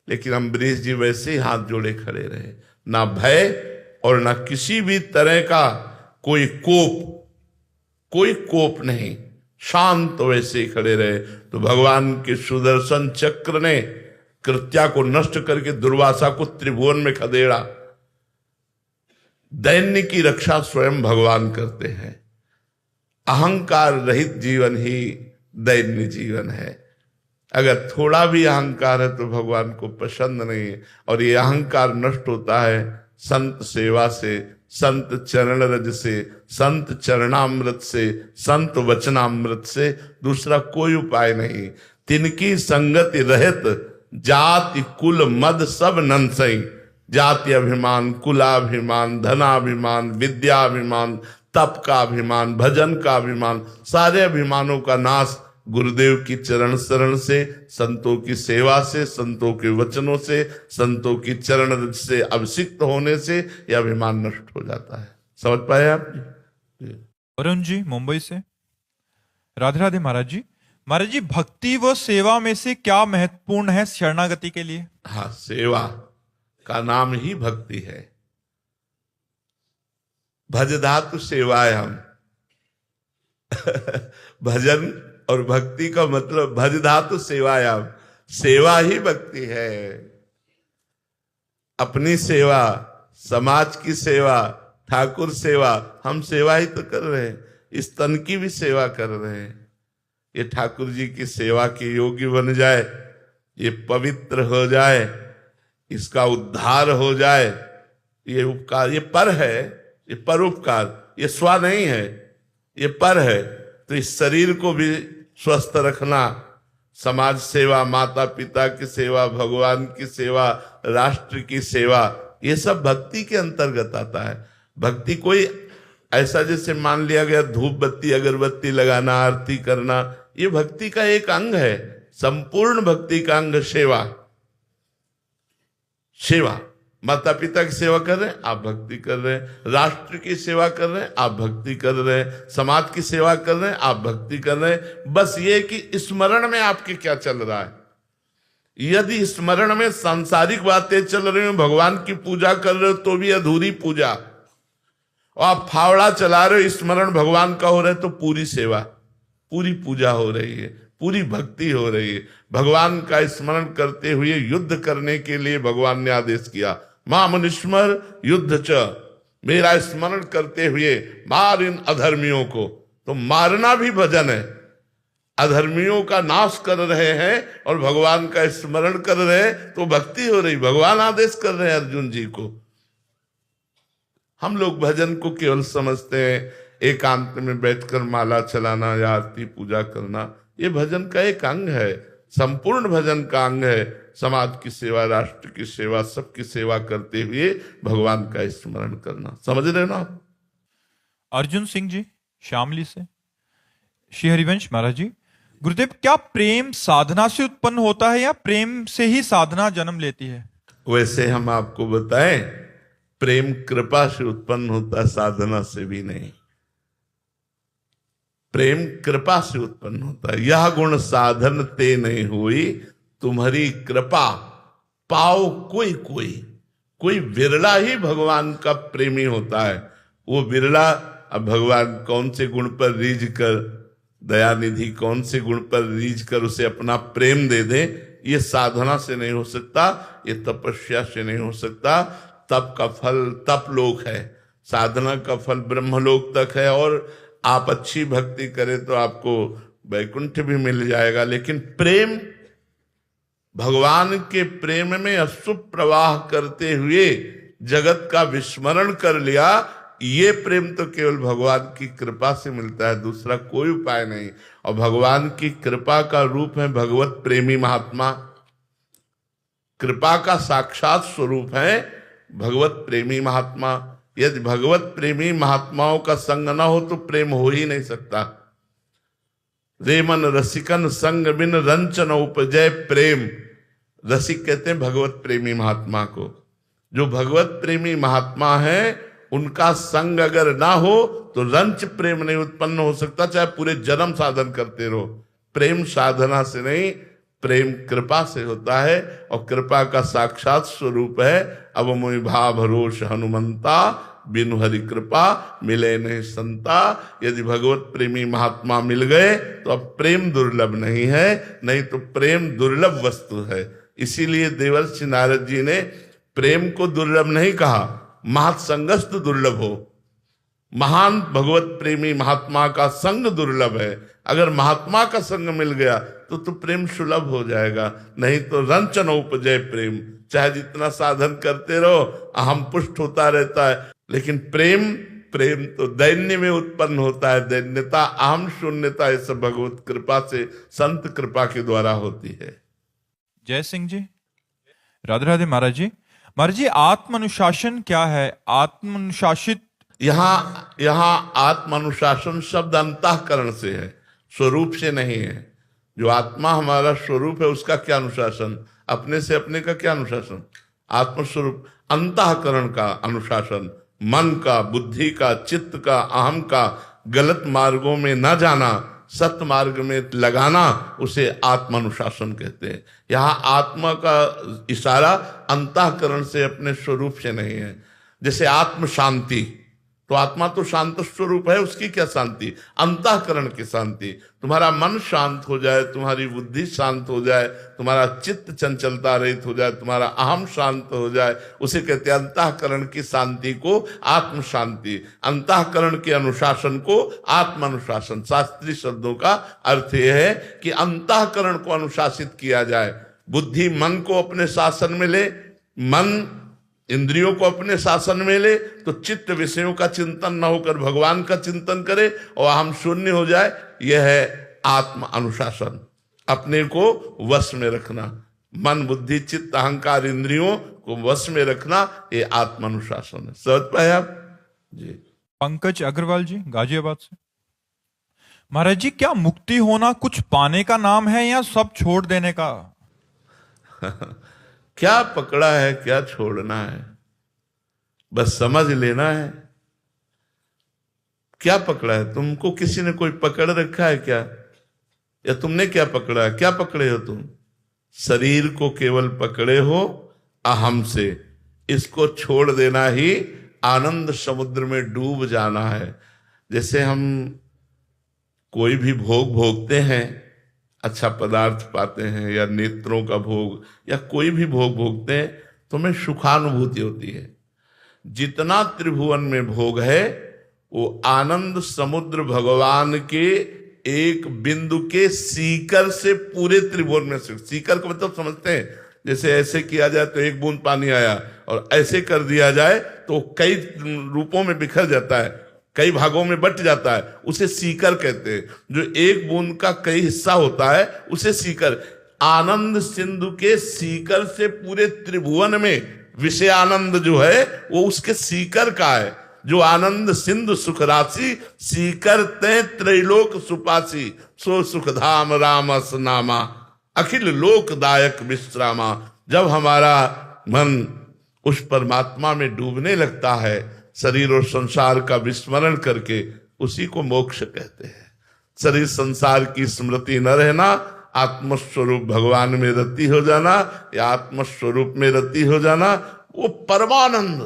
लेकिन अम्बरीश जी वैसे ही हाथ जोड़े खड़े रहे, ना भय और ना किसी भी तरह का कोई कोप नहीं, शांत वैसे ही खड़े रहे। तो भगवान के सुदर्शन चक्र ने कृत्या को नष्ट करके दुर्वासा को त्रिभुवन में खदेड़ा। दैन्य की रक्षा स्वयं भगवान करते हैं। अहंकार रहित जीवन ही दैन्य जीवन है। अगर थोड़ा भी अहंकार है तो भगवान को पसंद नहीं है, और ये अहंकार नष्ट होता है संत सेवा से, संत चरण रज से, संत चरणामृत से, संत वचनामृत से। दूसरा कोई उपाय नहीं। तिनकी संगति रहित जाति कुल मद सब नंसई। जाति अभिमान, कुलाभिमान, धनाभिमान, विद्याभिमान, तप का अभिमान, भजन का अभिमान, सारे अभिमानों का नाश गुरुदेव की चरण शरण से, संतों की सेवा से, संतों के वचनों से, संतों की चरण से अभिषिक्त होने से यह अभिमान नष्ट हो जाता है। समझ पाए आप? वरुण जी मुंबई से। राधे राधे महाराज जी। महाराज जी, भक्ति व सेवा में से क्या महत्वपूर्ण है शरणागति के लिए? हाँ, सेवा का नाम ही भक्ति है। भज धातु सेवायाम भजन और भक्ति का मतलब भज धातु सेवायाम, सेवा ही भक्ति है। अपनी सेवा, समाज की सेवा, ठाकुर सेवा, हम सेवा ही तो कर रहे हैं, इस तन की भी सेवा कर रहे हैं। ये ठाकुर जी की सेवा के योग्य बन जाए, ये पवित्र हो जाए, इसका उद्धार हो जाए। ये उपकार, ये पर है, ये परोपकार, ये स्व नहीं है, ये पर है। तो इस शरीर को भी स्वस्थ रखना, समाज सेवा, माता पिता की सेवा, भगवान की सेवा, राष्ट्र की सेवा, ये सब भक्ति के अंतर्गत आता है। भक्ति कोई ऐसा जैसे मान लिया गया धूप बत्ती अगरबत्ती लगाना, आरती करना, ये भक्ति का एक अंग है। संपूर्ण भक्ति का अंग सेवा। सेवा, माता पिता की सेवा कर रहे हैं, आप भक्ति कर रहे हैं। राष्ट्र की सेवा कर रहे हैं, आप भक्ति कर रहे हैं। समाज की सेवा कर रहे हैं, आप भक्ति कर रहे हैं। बस ये कि स्मरण में आपके क्या चल रहा है। यदि स्मरण में सांसारिक बातें चल रही हो, भगवान की पूजा कर रहे हो, तो भी अधूरी पूजा। और आप फावड़ा चला रहे हो, स्मरण भगवान का हो रहा है, तो पूरी सेवा, पूरी पूजा हो रही है, पूरी भक्ति हो रही है। भगवान का स्मरण करते हुए युद्ध करने के लिए भगवान ने आदेश किया, मामनुस्मर युद्ध च, मेरा स्मरण करते हुए मार इन अधर्मियों को। तो मारना भी भजन है। अधर्मियों का नाश कर रहे हैं और भगवान का स्मरण कर रहे हैं, तो भक्ति हो रही। भगवान आदेश कर रहे हैं अर्जुन जी को। हम लोग भजन को केवल समझते हैं एकांत में बैठकर माला चलाना या आरती पूजा करना, ये भजन का एक अंग है, संपूर्ण भजन का अंग है। समाज की सेवा, राष्ट्र की सेवा, सबकी सेवा करते हुए भगवान का स्मरण करना। समझ रहे ना? अर्जुन सिंह जी शामली से, श्री हरिवंश महाराज जी, गुरुदेव क्या प्रेम साधना से उत्पन्न होता है या प्रेम से ही साधना जन्म लेती है? वैसे हम आपको बताएं, प्रेम कृपा से उत्पन्न होता है, साधना से भी नहीं। प्रेम कृपा से उत्पन्न होता है। यह गुण साधन ते नहीं हुई, तुम्हारी कृपा पाओ कोई कोई। कोई विरला ही भगवान का प्रेमी होता है। वो विरला, अब भगवान कौन से गुण पर रीझ कर, दयानिधि कौन से गुण पर रीझ कर उसे अपना प्रेम दे दे, ये साधना से नहीं हो सकता, ये तपस्या से नहीं हो सकता। तप का फल तप लोक है, साधना का फल ब्रह्मलोक तक है। और आप अच्छी भक्ति करें तो आपको वैकुंठ भी मिल जाएगा। लेकिन प्रेम, भगवान के प्रेम में अश्रु प्रवाह करते हुए जगत का विस्मरण कर लिया, ये प्रेम तो केवल भगवान की कृपा से मिलता है, दूसरा कोई उपाय नहीं। और भगवान की कृपा का रूप है भगवत प्रेमी महात्मा। कृपा का साक्षात स्वरूप है भगवत प्रेमी महात्मा। यदि भगवत प्रेमी महात्माओं का संग न हो तो प्रेम हो ही नहीं सकता। रेमन रसिकन संग बिन रंचन उपजय प्रेम। रसिक कहते हैं भगवत प्रेमी महात्मा को। जो भगवत प्रेमी महात्मा है उनका संग अगर ना हो तो रंच प्रेम नहीं उत्पन्न हो सकता, चाहे पूरे जन्म साधन करते रहो। प्रेम साधना से नहीं, प्रेम कृपा से होता है। और कृपा का साक्षात स्वरूप है अब मोहि भाव भरोस हनुमंता, बिनु हरि कृपा मिले नहीं संता। यदि भगवत प्रेमी महात्मा मिल गए तो अब प्रेम दुर्लभ नहीं है, नहीं तो प्रेम दुर्लभ वस्तु है। इसीलिए देवर्षि नारद जी ने प्रेम को दुर्लभ नहीं कहा, महत्संगस्त दुर्लभ हो। महान भगवत प्रेमी महात्मा का संग दुर्लभ है। अगर महात्मा का संग मिल गया तो प्रेम सुलभ हो जाएगा, नहीं तो रंचन उपजय प्रेम। चाहे जितना साधन करते रहो अहम पुष्ट होता रहता है, लेकिन प्रेम तो दैन्य में उत्पन्न होता है। दैन्यता, अहम शून्यता, ये सब भगवत कृपा से, संत कृपा के द्वारा होती है। जय सिंह जी, राधे राधे महाराज जी। महाराज जी, आत्म अनुशासन क्या है? आत्म अनुशासित, यहाँ आत्म अनुशासन शब्द अंतःकरण से है, स्वरूप से नहीं है। जो आत्मा हमारा स्वरूप है उसका क्या अनुशासन? अपने से अपने का क्या अनुशासन? आत्मस्वरूप अंतःकरण का अनुशासन, मन का, बुद्धि का, चित्त का, अहम का गलत मार्गों में न जाना, सत्य मार्ग में लगाना, उसे आत्म अनुशासन कहते हैं। यहाँ आत्मा का इशारा अंतःकरण से, अपने स्वरूप से नहीं है। जैसे आत्म शांति, तो आत्मा तो शांत स्वरूप है, उसकी क्या शांति? अंतःकरण की शांति। तुम्हारा मन शांत हो जाए, तुम्हारी बुद्धि शांत हो जाए, तुम्हारा चित्त चंचलता रहित हो जाए, तुम्हारा अहम शांत हो जाए, उसे कहते हैं अंतःकरण की शांति को आत्म शांति, अंतःकरण के अनुशासन को आत्म अनुशासन। शास्त्रीय शब्दों का अर्थ यह है कि अंतःकरण को अनुशासित किया जाए। बुद्धि मन को अपने शासन में ले, मन इंद्रियों को अपने शासन में ले, तो चित्त विषयों का चिंतन न होकर भगवान का चिंतन करे और हम शून्य हो जाए। यह है आत्म अनुशासन, अपने को वश में रखना। मन बुद्धि चित्त अहंकार इंद्रियों को वश में रखना, ये आत्म अनुशासन है। समझ पाए आप जी? पंकज अग्रवाल जी गाजियाबाद से। महाराज जी, क्या मुक्ति होना कुछ पाने का नाम है या सब छोड़ देने का? क्या पकड़ा है, क्या छोड़ना है, बस समझ लेना है। क्या पकड़ा है? तुमको किसी ने कोई पकड़ रखा है क्या? या तुमने क्या पकड़ा है? क्या पकड़े हो तुम? शरीर को केवल पकड़े हो अहम से। इसको छोड़ देना ही आनंद समुद्र में डूब जाना है। जैसे हम कोई भी भोग भोगते हैं, अच्छा पदार्थ पाते हैं या नेत्रों का भोग या कोई भी भोग भोगते हैं, तो हमें सुखानुभूति होती है। जितना त्रिभुवन में भोग है वो आनंद समुद्र भगवान के एक बिंदु के सीकर से पूरे त्रिभुवन में से। सीकर का मतलब समझते हैं? जैसे ऐसे किया जाए तो एक बूंद पानी आया, और ऐसे कर दिया जाए तो कई रूपों में बिखर जाता है, कई भागों में बट जाता है, उसे सीकर कहते हैं। जो एक बूंद का कई हिस्सा होता है उसे सीकर। आनंद सिंधु के सीकर से पूरे त्रिभुवन में विषय आनंद जो है वो उसके सीकर का है। जो आनंद सिंधु सुख राशि, सीकर ते त्रैलोक सुपासी, सो सुखधाम रामस नामा, अखिल लोकदायक विश्रामा। जब हमारा मन उस परमात्मा में डूबने लगता है, शरीर और संसार का विस्मरण करके, उसी को मोक्ष कहते हैं। शरीर संसार की स्मृति न रहना, आत्मस्वरूप भगवान में रति हो जाना, या आत्मस्वरूप में रति हो जाना, वो परमानंद।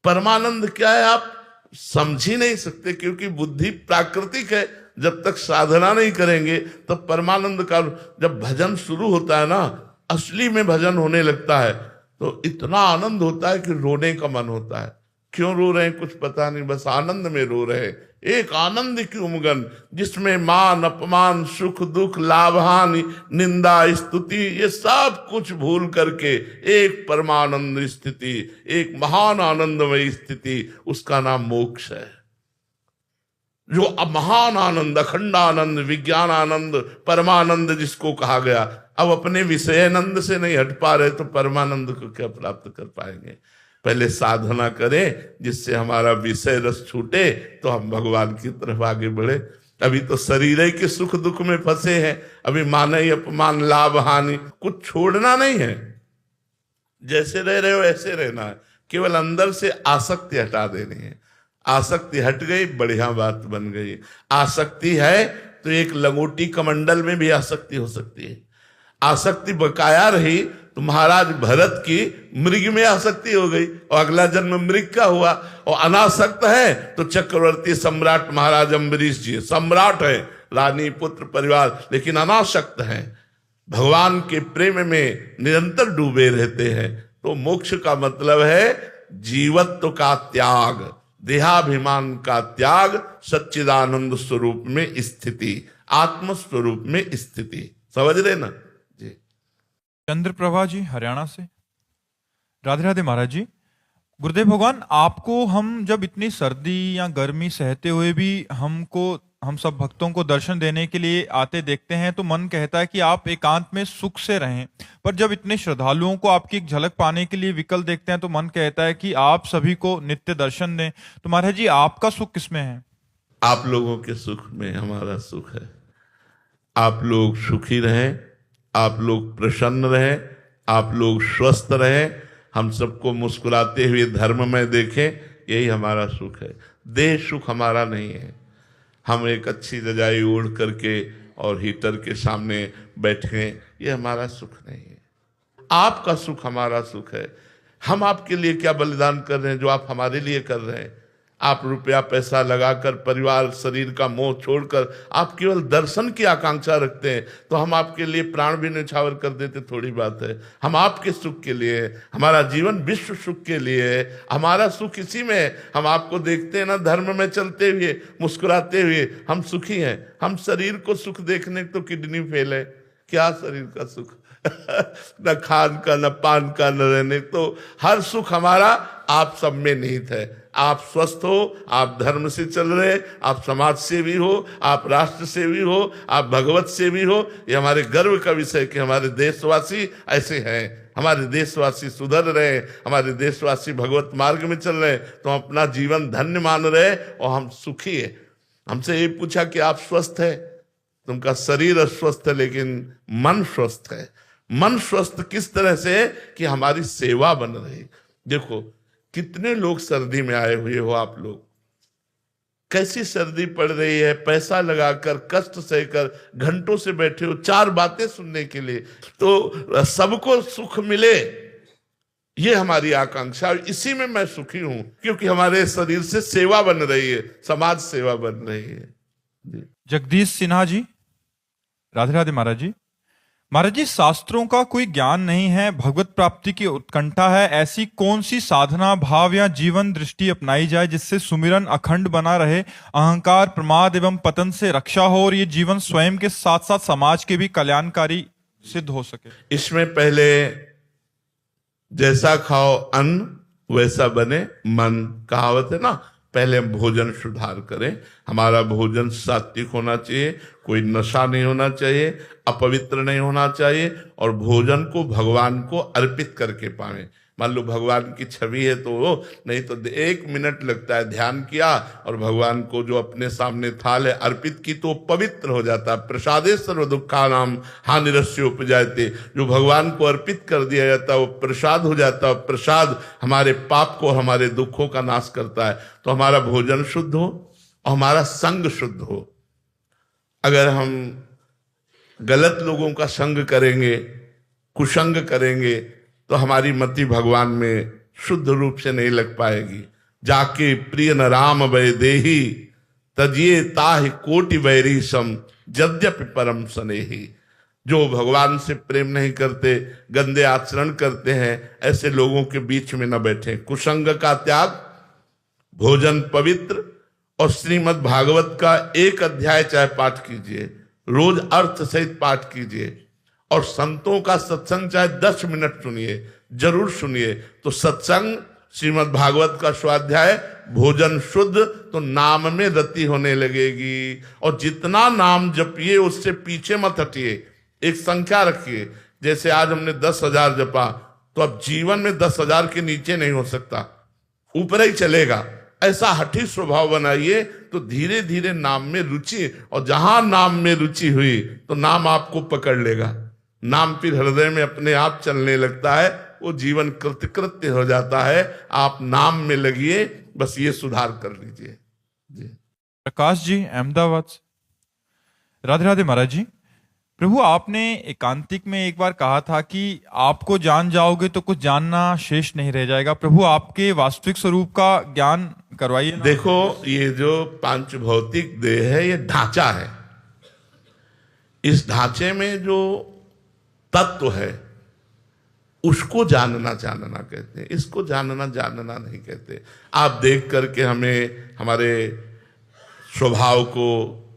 परमानंद क्या है आप समझ ही नहीं सकते, क्योंकि बुद्धि प्राकृतिक है। जब तक साधना नहीं करेंगे तब तो परमानंद का, जब भजन शुरू होता है ना, असली में भजन होने लगता है, तो इतना आनंद होता है कि रोने का मन होता है। क्यों रो रहे हैं कुछ पता नहीं, बस आनंद में रो रहे हैं। एक आनंद की उमगन जिसमें मान अपमान सुख दुख लाभ हानि निंदा स्तुति ये सब कुछ भूल करके एक परमानंद स्थिति, एक महान आनंदमय स्थिति, उसका नाम मोक्ष है। जो महान आनंद, अखंड आनंद, विज्ञान आनंद, परमानंद जिसको कहा गया। अब अपने विषयानंद से नहीं हट पा रहे तो परमानंद को क्या प्राप्त कर पाएंगे? पहले साधना करें जिससे हमारा विषय रस छूटे, तो हम भगवान की तरफ आगे बढ़े। अभी तो शरीर के सुख दुख में फंसे हैं, अभी माने अपमान लाभ हानि कुछ छोड़ना नहीं है। जैसे रह रहे हो ऐसे रहना है, केवल अंदर से आसक्ति हटा देनी है। आसक्ति हट गई, बढ़िया बात बन गई। आसक्ति है तो एक लंगोटी कमंडल में भी आसक्ति हो सकती है। आसक्ति बकाया रही तो महाराज भरत की मृग में आसक्ति हो गई और अगला जन्म मृग का हुआ। और अनासक्त है तो चक्रवर्ती सम्राट महाराज अम्बरीश जी सम्राट है, रानी पुत्र परिवार, लेकिन अनासक्त है, भगवान के प्रेम में निरंतर डूबे रहते हैं। तो मोक्ष का मतलब है जीवत्व का त्याग, देहाभिमान का त्याग, सच्चिदानंद स्वरूप में स्थिति, आत्म स्वरूप में स्थिति। समझ रहे ना जी? चंद्र प्रभा जी हरियाणा से। राधे राधे महाराज जी। गुरुदेव भगवान, आपको हम जब इतनी सर्दी या गर्मी सहते हुए भी हम सब भक्तों को दर्शन देने के लिए आते देखते हैं, तो मन कहता है कि आप एकांत में सुख से रहें। पर जब इतने श्रद्धालुओं को आपकी एक झलक पाने के लिए विकल देखते हैं, तो मन कहता है कि आप सभी को नित्य दर्शन दें। तो महाराज जी, आपका सुख किसमें है? आप लोगों के सुख में हमारा सुख है। आप लोग सुखी रहें, आप लोग प्रसन्न रहें, आप लोग स्वस्थ रहें, हम सबको मुस्कुराते हुए धर्म में देखें, यही हमारा सुख है। देह सुख हमारा नहीं है। हम एक अच्छी रजाई ओढ़ करके और हीटर के सामने बैठें, ये हमारा सुख नहीं है। आपका सुख हमारा सुख है। हम आपके लिए क्या बलिदान कर रहे हैं जो आप हमारे लिए कर रहे हैं? आप रुपया पैसा लगाकर परिवार शरीर का मोह छोड़कर आप केवल दर्शन की आकांक्षा रखते हैं, तो हम आपके लिए प्राण भी न्यौछावर कर देते, थोड़ी बात है। हम आपके सुख के लिए, हमारा जीवन विश्व सुख के लिए है, हमारा सुख इसी में है। हम आपको देखते हैं ना, धर्म में चलते हुए मुस्कुराते हुए हम सुखी हैं। हम शरीर को सुख देखने तो किडनी फेल है, क्या शरीर का सुख न खान का, न पान का, न रहने, तो हर सुख हमारा आप सब में निहित है। आप स्वस्थ हो, आप धर्म से चल रहे, आप समाज सेवी हो, आप राष्ट्र सेवी हो, आप भगवत सेवी हो। ये हमारे गर्व का विषय कि हमारे देशवासी ऐसे हैं, हमारे देशवासी सुधर रहे, हमारे देशवासी भगवत मार्ग में चल रहे, तो हम अपना जीवन धन्य मान रहे और हम सुखी है। हमसे ये पूछा कि आप स्वस्थ है, तुमका शरीर अस्वस्थ है लेकिन मन स्वस्थ है। मन स्वस्थ किस तरह से कि हमारी सेवा बन रही। देखो कितने लोग सर्दी में आए हुए हो आप लोग, कैसी सर्दी पड़ रही है, पैसा लगाकर कष्ट सहकर घंटों से बैठे हो 4 बातें सुनने के लिए, तो सबको सुख मिले ये हमारी आकांक्षा। इसी में मैं सुखी हूं क्योंकि हमारे शरीर से सेवा बन रही है, समाज सेवा बन रही है। जगदीश सिन्हा जी, राधे राधे महाराज जी। महाराज जी, शास्त्रों का कोई ज्ञान नहीं है, भगवत प्राप्ति की उत्कंठा है, ऐसी कौन सी साधना भाव या जीवन दृष्टि अपनाई जाए जिससे सुमिरन अखंड बना रहे, अहंकार प्रमाद एवं पतन से रक्षा हो और ये जीवन स्वयं के साथ साथ समाज के भी कल्याणकारी सिद्ध हो सके? इसमें पहले जैसा खाओ अन्न वैसा बने मन, कहावत है ना। पहले हम भोजन सुधार करें, हमारा भोजन सात्विक होना चाहिए, कोई नशा नहीं होना चाहिए, अपवित्र नहीं होना चाहिए, और भोजन को भगवान को अर्पित करके पाए। मान लो भगवान की छवि है तो नहीं तो 1 मिनट लगता है, ध्यान किया और भगवान को जो अपने सामने थाल है अर्पित की तो पवित्र हो जाता है। प्रसादे सर्व दुखानाम हानिरस्य उपजायते, जो भगवान को अर्पित कर दिया जाता है वो प्रसाद हो जाता है। प्रसाद हमारे पाप को, हमारे दुखों का नाश करता है। तो हमारा भोजन शुद्ध हो और हमारा संग शुद्ध हो। अगर हम गलत लोगों का संग करेंगे, कुसंग करेंगे, तो हमारी मति भगवान में शुद्ध रूप से नहीं लग पाएगी। जाके प्रिय न राम वै देही, तजिए ताहि कोटि वैरी सम, यद्यपि परम स्नेही। जो भगवान से प्रेम नहीं करते, गंदे आचरण करते हैं, ऐसे लोगों के बीच में न बैठे। कुसंग का त्याग, भोजन पवित्र, और श्रीमद् भागवत का 1 अध्याय चाहे पाठ कीजिए, रोज अर्थ सहित पाठ कीजिए, और संतों का सत्संग चाहे 10 मिनट सुनिए, जरूर सुनिए। तो सत्संग, श्रीमद् भागवत का स्वाध्याय, भोजन शुद्ध, तो नाम में रति होने लगेगी। और जितना नाम जपिए उससे पीछे मत हटिए, एक संख्या रखिए। जैसे आज हमने 10,000 जपा, तो अब जीवन में 10,000 के नीचे नहीं हो सकता, ऊपर ही चलेगा। ऐसा हठी स्वभाव बनाइए तो धीरे धीरे नाम में रुचि, और जहां नाम में रुचि हुई तो नाम आपको पकड़ लेगा। नाम फिर हृदय में अपने आप चलने लगता है, वो जीवन कृतकृत्य हो जाता है। आप नाम में लगिए, बस ये सुधार कर लीजिए जी। प्रकाश जी, अहमदाबाद से, राधे राधे महाराज जी। प्रभु, आपने एकांतिक में एक बार कहा था कि आपको जान जाओगे तो कुछ जानना शेष नहीं रह जाएगा। प्रभु, आपके वास्तविक स्वरूप का ज्ञान करवाइए। देखो, ये जो 5 भौतिक देह है ये ढांचा है। इस ढांचे में जो तत्व है उसको जानना कहते हैं, इसको जानना नहीं कहते। आप देख करके हमें हमारे स्वभाव को,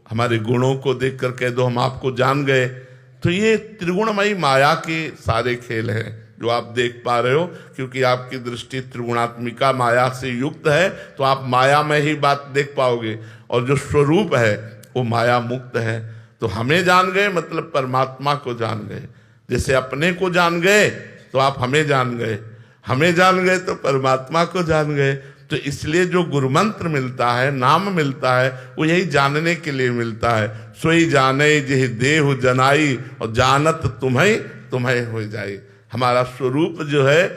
हमारे गुणों को देख कर कह दो हम आपको जान गए, तो ये त्रिगुणमयी माया के सारे खेल हैं जो आप देख पा रहे हो। क्योंकि आपकी दृष्टि त्रिगुणात्मिका माया से युक्त है, तो आप माया में ही बात देख पाओगे, और जो स्वरूप है वो माया मुक्त है। तो हमें जान गए मतलब परमात्मा को जान गए। जैसे अपने को जान गए तो आप हमें जान गए, हमें जान गए तो परमात्मा को जान गए। तो इसलिए जो गुरु मंत्र मिलता है, नाम मिलता है, वो यही जानने के लिए मिलता है। सोई जाने जिह देहु जनाई, और जानत तुम्हें हो जाए। हमारा स्वरूप जो है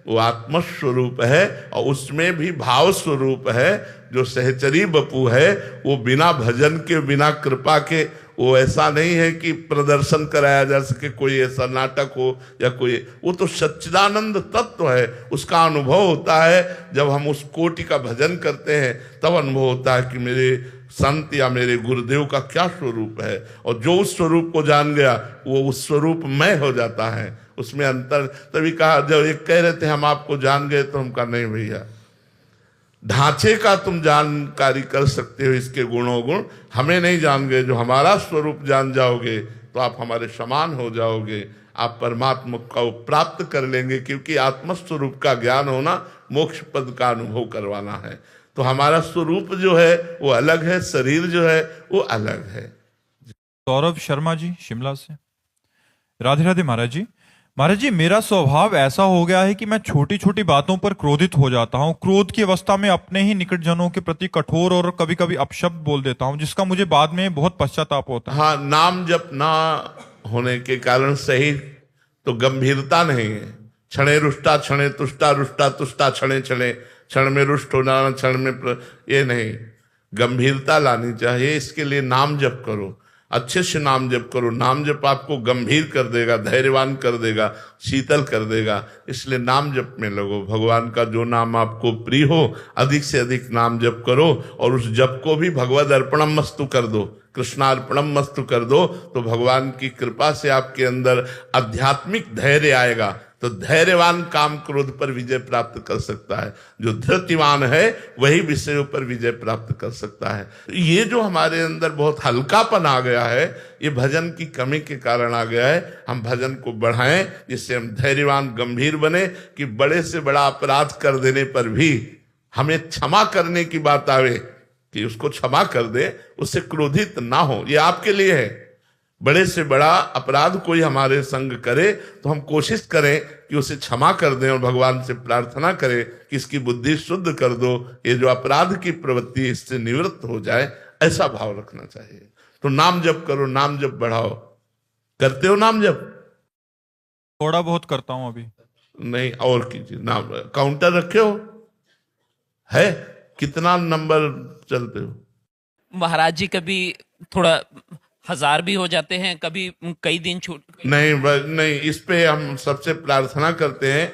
वो आत्मस्वरूप है, और उसमें भी भाव स्वरूप है। जो सहचरी बपू है वो बिना भजन के, बिना कृपा के वो ऐसा नहीं है कि प्रदर्शन कराया जा सके, कोई ऐसा नाटक हो या कोई, वो तो सच्चिदानंद तत्व है। उसका अनुभव होता है जब हम उस कोटि का भजन करते हैं, तब अनुभव होता है कि मेरे संत या मेरे गुरुदेव का क्या स्वरूप है। और जो उस स्वरूप को जान गया वो उस स्वरूप में हो जाता है, उसमें अंतर। तभी कहा, जब एक कह रहे थे हम आपको जान गए, तो हम कहा नहीं भैया, ढांचे का तुम जानकारी कर सकते हो, इसके गुणों गुण हमें नहीं जान गए। जो हमारा स्वरूप जान जाओगे तो आप हमारे समान हो जाओगे, आप परमात्मा को प्राप्त कर लेंगे, क्योंकि आत्मस्वरूप का ज्ञान होना मोक्ष पद का अनुभव करवाना है। तो हमारा स्वरूप जो है वो अलग है, शरीर जो है वो अलग है। सौरभ शर्मा जी शिमला से। राधे राधे महाराज जी। महाराज जी, मेरा स्वभाव ऐसा हो गया है कि मैं छोटी छोटी बातों पर क्रोधित हो जाता हूँ। क्रोध की अवस्था में अपने ही निकट जनों के प्रति कठोर और कभी कभी अपशब्द बोल देता हूँ, जिसका मुझे बाद में बहुत पश्चाताप होता है। हाँ, नाम जप ना होने के कारण सही तो गंभीरता नहीं है। क्षणे रुष्टा क्षणे तुष्टा, रुष्टा तुष्टा क्षणे क्षणे, क्षण में रुष्ट हो जाना, क्षण में ये नहीं, गंभीरता लानी चाहिए। इसके लिए नाम जप करो, अच्छे से नाम जप करो। नाम जप आपको गंभीर कर देगा, धैर्यवान कर देगा, शीतल कर देगा। इसलिए नाम जप में लगो। भगवान का जो नाम आपको प्रिय हो, अधिक से अधिक नाम जप करो, और उस जप को भी भगवद अर्पणम मस्तु कर दो, कृष्णार्पणम मस्तु कर दो। तो भगवान की कृपा से आपके अंदर आध्यात्मिक धैर्य आएगा। तो धैर्यवान काम क्रोध पर विजय प्राप्त कर सकता है। जो धृतिवान है वही विषयों पर विजय प्राप्त कर सकता है। ये जो हमारे अंदर बहुत हल्कापन आ गया है, ये भजन की कमी के कारण आ गया है। हम भजन को बढ़ाएं, जिससे हम धैर्यवान गंभीर बने, कि बड़े से बड़ा अपराध कर देने पर भी हमें क्षमा करने की बात आवे, कि उसको क्षमा कर दे, उससे क्रोधित ना हो। ये आपके लिए है। बड़े से बड़ा अपराध कोई हमारे संग करे तो हम कोशिश करें कि उसे क्षमा कर दें, और भगवान से प्रार्थना करें कि इसकी बुद्धि शुद्ध कर दो, ये जो अपराध की प्रवृत्ति इससे निवृत्त हो जाए, ऐसा भाव रखना चाहिए। तो नाम जप करो, नाम जप बढ़ाओ। करते हो नाम जप? थोड़ा बहुत करता हूं अभी। नहीं, और कीजिए। नाम काउंटर रखे हो? है कितना नंबर चलते हो? महाराज जी, कभी थोड़ा 1000 भी हो जाते हैं, कभी कई दिन छूट। नहीं, इस पे हम सबसे प्रार्थना करते हैं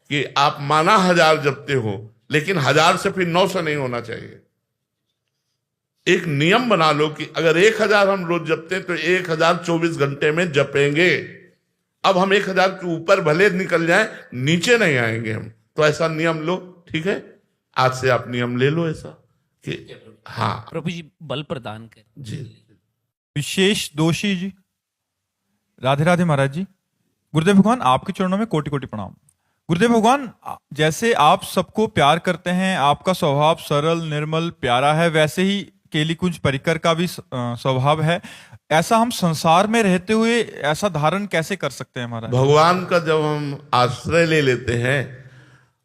कि आप माना 1000 जपते हो, लेकिन 1000 से फिर 900 नहीं होना चाहिए। एक नियम बना लो कि अगर 1000 हम रोज जपते हैं तो 1024 घंटे में जपेंगे। अब हम 1000 के ऊपर भले निकल जाएं, नीचे नहीं आएंगे हम। तो ऐसा नियम लो, ठीक है? आज से आप नियम ले लो ऐसा कि हाँ। प्रभु जी बल प्रदान करें जी। विशेष दोषी जी। राधे राधे महाराज जी। गुरुदेव भगवान, आपके चरणों में कोटि कोटि प्रणाम। गुरुदेव भगवान, जैसे आप सबको प्यार करते हैं, आपका स्वभाव सरल निर्मल प्यारा है, वैसे ही केली कुंज परिकर का भी स्वभाव है। ऐसा हम संसार में रहते हुए ऐसा धारण कैसे कर सकते हैं महाराज? भगवान का जब हम आश्रय ले लेते हैं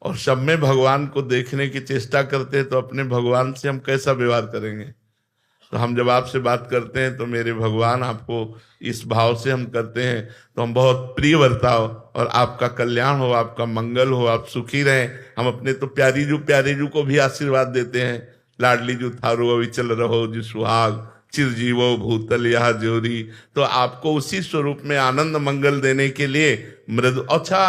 और सब में भगवान को देखने की चेष्टा करते हैं, तो अपने भगवान से हम कैसा व्यवहार करेंगे? तो हम जब आपसे बात करते हैं तो मेरे भगवान, आपको इस भाव से हम करते हैं तो हम बहुत प्रिय बर्ताव, और आपका कल्याण हो, आपका मंगल हो, आप सुखी रहें। हम अपने तो प्यारी जू को भी आशीर्वाद देते हैं, लाडली जू थारो अविचल रहो जी सुहाग, चिरजीवो भूतल यह जोरी। तो आपको उसी स्वरूप में आनंद मंगल देने के लिए मृदु, अच्छा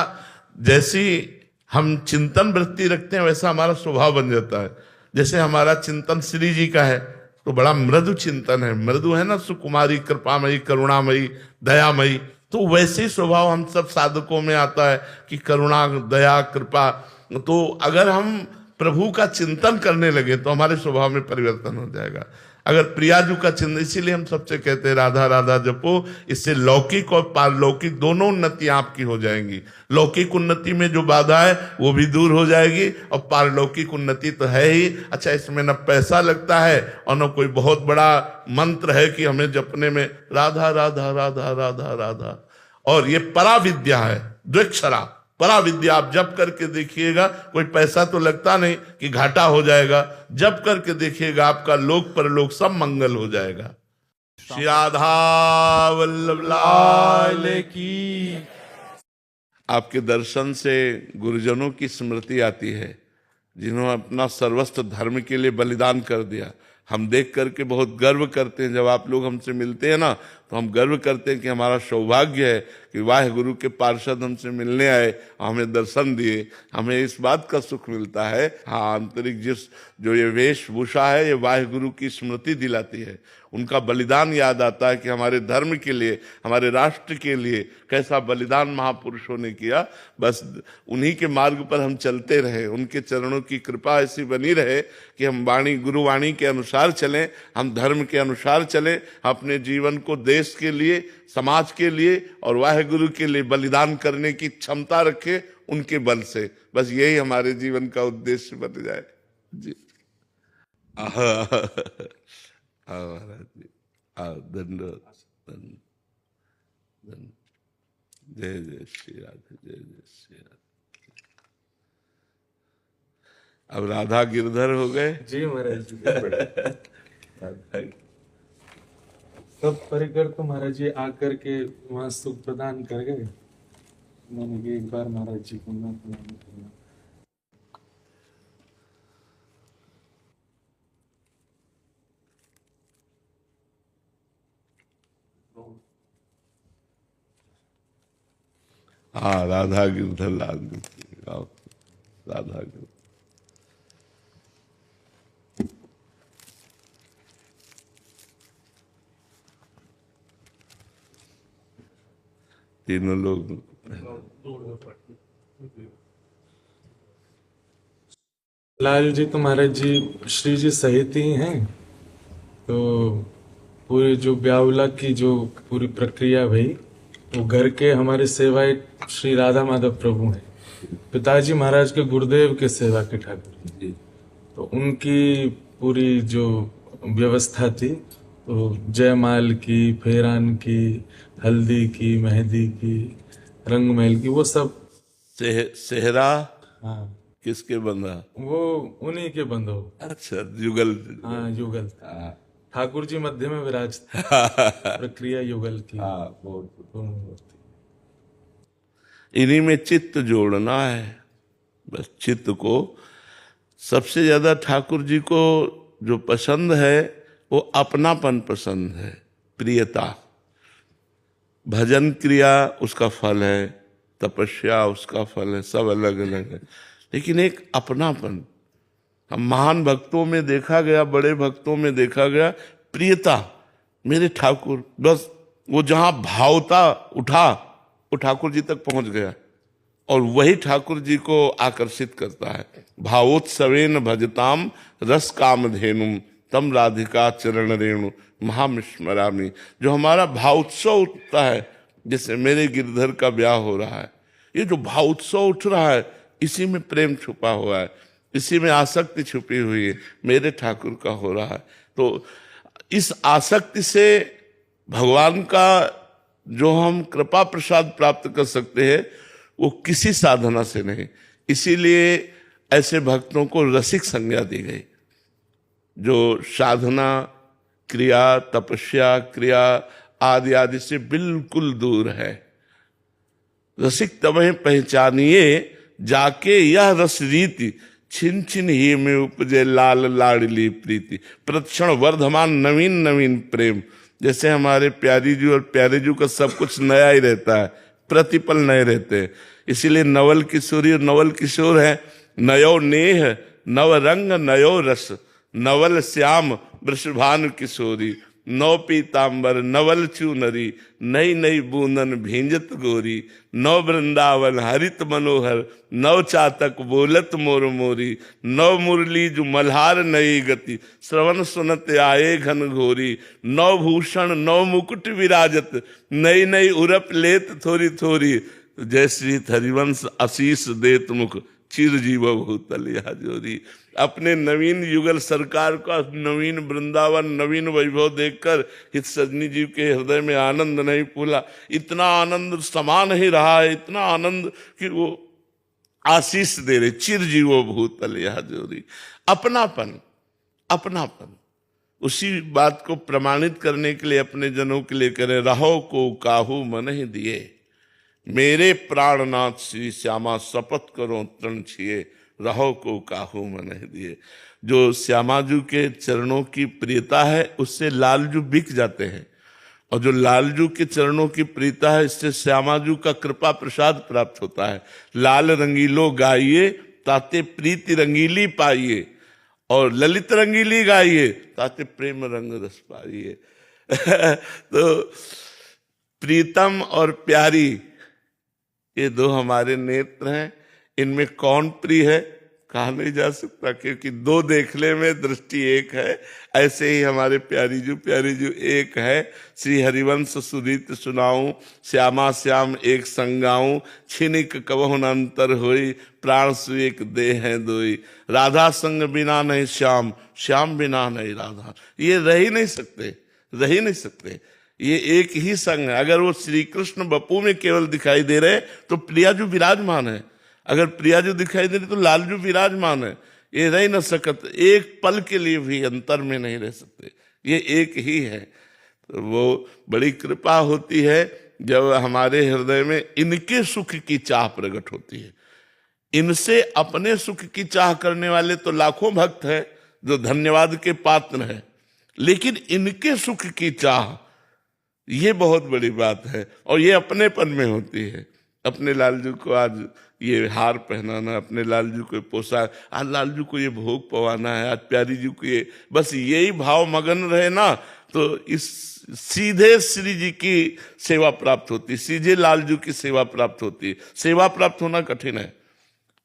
जैसी हम चिंतन वृत्ति रखते हैं वैसा हमारा स्वभाव बन जाता है। जैसे हमारा चिंतन श्री जी का है तो बड़ा मृदु चिंतन है, मृदु है ना, सुकुमारी कृपामयी करुणामयी दयामयी। तो वैसे ही स्वभाव हम सब साधकों में आता है कि करुणा दया कृपा। तो अगर हम प्रभु का चिंतन करने लगे तो हमारे स्वभाव में परिवर्तन हो जाएगा। अगर प्रियाजू का चिंतन, इसीलिए हम सबसे कहते हैं राधा राधा जपो, इससे लौकिक और पारलौकिक दोनों उन्नति आपकी हो जाएंगी। लौकिक उन्नति में जो बाधा है वो भी दूर हो जाएगी, और पारलौकिक उन्नति तो है ही। अच्छा, इसमें न पैसा लगता है और न कोई बहुत बड़ा मंत्र है कि हमें जपने में राधा राधा राधा राधा राधा। और ये पराविद्या है, द्विक्षरा परा विद्या। आप जप करके देखिएगा, कोई पैसा तो लगता नहीं कि घाटा हो जाएगा। जप करके देखिएगा, आपका लोक परलोक सब मंगल हो जाएगा। श्री राधा वल्लभ लाल की। आपके दर्शन से गुरुजनों की स्मृति आती है, जिन्होंने अपना सर्वस्व धर्म के लिए बलिदान कर दिया। हम देख करके बहुत गर्व करते हैं। जब आप लोग हमसे मिलते हैं ना, तो हम गर्व करते हैं कि हमारा सौभाग्य है कि वाहे गुरु के पार्षद हमसे मिलने आए, हमें दर्शन दिए। हमें इस बात का सुख मिलता है। हाँ, आंतरिक जो ये वेशभूषा है, ये वाहे गुरु की स्मृति दिलाती है। उनका बलिदान याद आता है कि हमारे धर्म के लिए, हमारे राष्ट्र के लिए कैसा बलिदान महापुरुषों ने किया। बस उन्हीं के मार्ग पर हम चलते रहे, उनके चरणों की कृपा ऐसी बनी रहे कि हम गुरुवाणी के अनुसार चलें, हम धर्म के अनुसार चलें, अपने जीवन को देश के लिए, समाज के लिए और वाहेगुरु के लिए बलिदान करने की क्षमता रखें उनके बल से। बस यही हमारे जीवन का उद्देश्य बन जाए जी। महाराज जी, धन्यवाद। जय जय श्री राधे, जय जय श्री राधे। अब राधा गिरधर हो गए जी महाराज जी। सब परिकर तो महाराज जी आकर के वहाँ सुख प्रदान कर गए। मैंने भी एक बार महाराज जी को ना प्रणाम करना। हाँ, राधा गिरधर लाल राधा गिरधर। तीनों लोग लाल जी तो महाराज जी श्री जी सहित ही हैं। तो पूरी जो ब्यावला की जो पूरी प्रक्रिया भई, वो घर के हमारे सेवाएं श्री राधा माधव प्रभु हैं। पिताजी महाराज के गुरुदेव के सेवा के ठाकुर जी, तो उनकी पूरी जो व्यवस्था थी, तो जयमाल की, फेरान की, हल्दी की, मेहंदी की, रंगमहल की, वो सब सेहरा हाँ किसके बंधा? वो उन्हीं के बंधो। अच्छा, युगल। हाँ युगल। ठाकुर जी मध्य में विराजते। प्रक्रिया युगल की। इन्हीं में चित्त जोड़ना है। बस चित्त को सबसे ज्यादा ठाकुर जी को जो पसंद है वो अपनापन पसंद है, प्रियता। भजन क्रिया उसका फल है, तपस्या उसका फल है, सब अलग अलग है, लेकिन एक अपनापन हम महान भक्तों में देखा गया, बड़े भक्तों में देखा गया, प्रियता। मेरे ठाकुर, बस वो जहां भावता उठा वो ठाकुर जी तक पहुंच गया, और वही ठाकुर जी को आकर्षित करता है। भावोत्सवेन भजताम रस काम धेनुम तम राधिका चरण रेणु महामिस्मरामी। जो हमारा भावोत्सव उठता है, जैसे मेरे गिरधर का ब्याह हो रहा है, ये जो भावोत्सव उठ रहा है, इसी में प्रेम छुपा हुआ है, इसी में आसक्ति छुपी हुई है, मेरे ठाकुर का हो रहा है। तो इस आसक्ति से भगवान का जो हम कृपा प्रसाद प्राप्त कर सकते हैं, वो किसी साधना से नहीं। इसीलिए ऐसे भक्तों को रसिक संज्ञा दी गई, जो साधना क्रिया, तपस्या क्रिया आदि आदि से बिल्कुल दूर है। रसिक तमह पहचानिए जाके यह रस रीति, छिन छिन ही में उपजे लाल लाडली प्रीति। प्रतिक्षण वर्धमान नवीन नवीन प्रेम। जैसे हमारे प्यारी जी और प्यारे जी का सब कुछ नया ही रहता है, प्रतिपल नए रहते हैं। इसीलिए नवल किशोरी और नवल किशोर है। नयो नेह नव रंग नयो रस, नवल श्याम वृषभानु किशोरी। नौ पीतांबर नवल चूनरी, नई नई बूंदन भींजत गोरी। नौ वृंदावन हरित मनोहर, नव चातक बोलत मोर मोरी। नव मुरली जो मल्हार नई गति, श्रवण सुनत आए घन घोरी। नव भूषण नव मुकुट विराजत, नई नई उरप लेत थोरी थोरी। जय श्री हरिवंश आशीष देत मुख, चिर जीव भूतल यह जोरी। अपने नवीन युगल सरकार का नवीन वृंदावन, नवीन वैभव देखकर हित सजनी जी के हृदय में आनंद नहीं फूला। इतना आनंद समा नहीं रहा है, इतना आनंद कि वो आशीष दे रहे, चिर जीवो भूतल यह जोरी। अपनापन, अपनापन। उसी बात को प्रमाणित करने के लिए अपने जनों के लिए करें, रहो को काहू मन ही दिए, मेरे प्राणनाथ श्री श्यामा शपथ करो तृण छिए। रहो को काहू मन दिए। जो श्यामाजू के चरणों की प्रियता है उससे लालजू बिक जाते हैं, और जो लालजू के चरणों की प्रीता है इससे श्यामाजू का कृपा प्रसाद प्राप्त होता है। लाल रंगीलो गाइए ताते प्रीति रंगीली पाइए, और ललित रंगीली गाइए ताते प्रेम रंग रस पाइए। तो प्रीतम और प्यारी ये दो हमारे नेत्र हैं, इनमें कौन प्रिय है कहा नहीं जा सकता, क्योंकि दो देखने में दृष्टि एक है। ऐसे ही हमारे प्यारी जू एक है। श्री हरिवंश सुरीत सुनाऊं, श्यामा श्याम एक संगाऊं, छिनिक कबहु न अंतर होई, प्राण सु एक देह है दोई। राधा संग बिना नहीं श्याम, श्याम बिना नहीं राधा। ये रह ही नहीं सकते। ये एक ही संग है। अगर वो श्री कृष्ण बपू में केवल दिखाई दे रहे तो प्रियाजू विराजमान है, अगर प्रियाजू दिखाई दे रही तो लालजू विराजमान है। ये रह न सकत, एक पल के लिए भी अंतर में नहीं रह सकते, ये एक ही है। तो वो बड़ी कृपा होती है जब हमारे हृदय में इनके सुख की चाह प्रकट होती है। इनसे अपने सुख की चाह करने वाले तो लाखों भक्त हैं जो धन्यवाद के पात्र हैं, लेकिन इनके सुख की चाह ये बहुत बड़ी बात है, और ये अपनेपन में होती है। अपने लालजू को आज ये हार पहनाना, अपने लालजू को पोशाक, आज लालजू को ये भोग पवाना है, आज प्यारी जी को ये, बस यही भाव मगन रहे ना तो इस सीधे श्री जी की सेवा प्राप्त होती, सीधे लालजू की सेवा प्राप्त होती। सेवा प्राप्त होना कठिन है,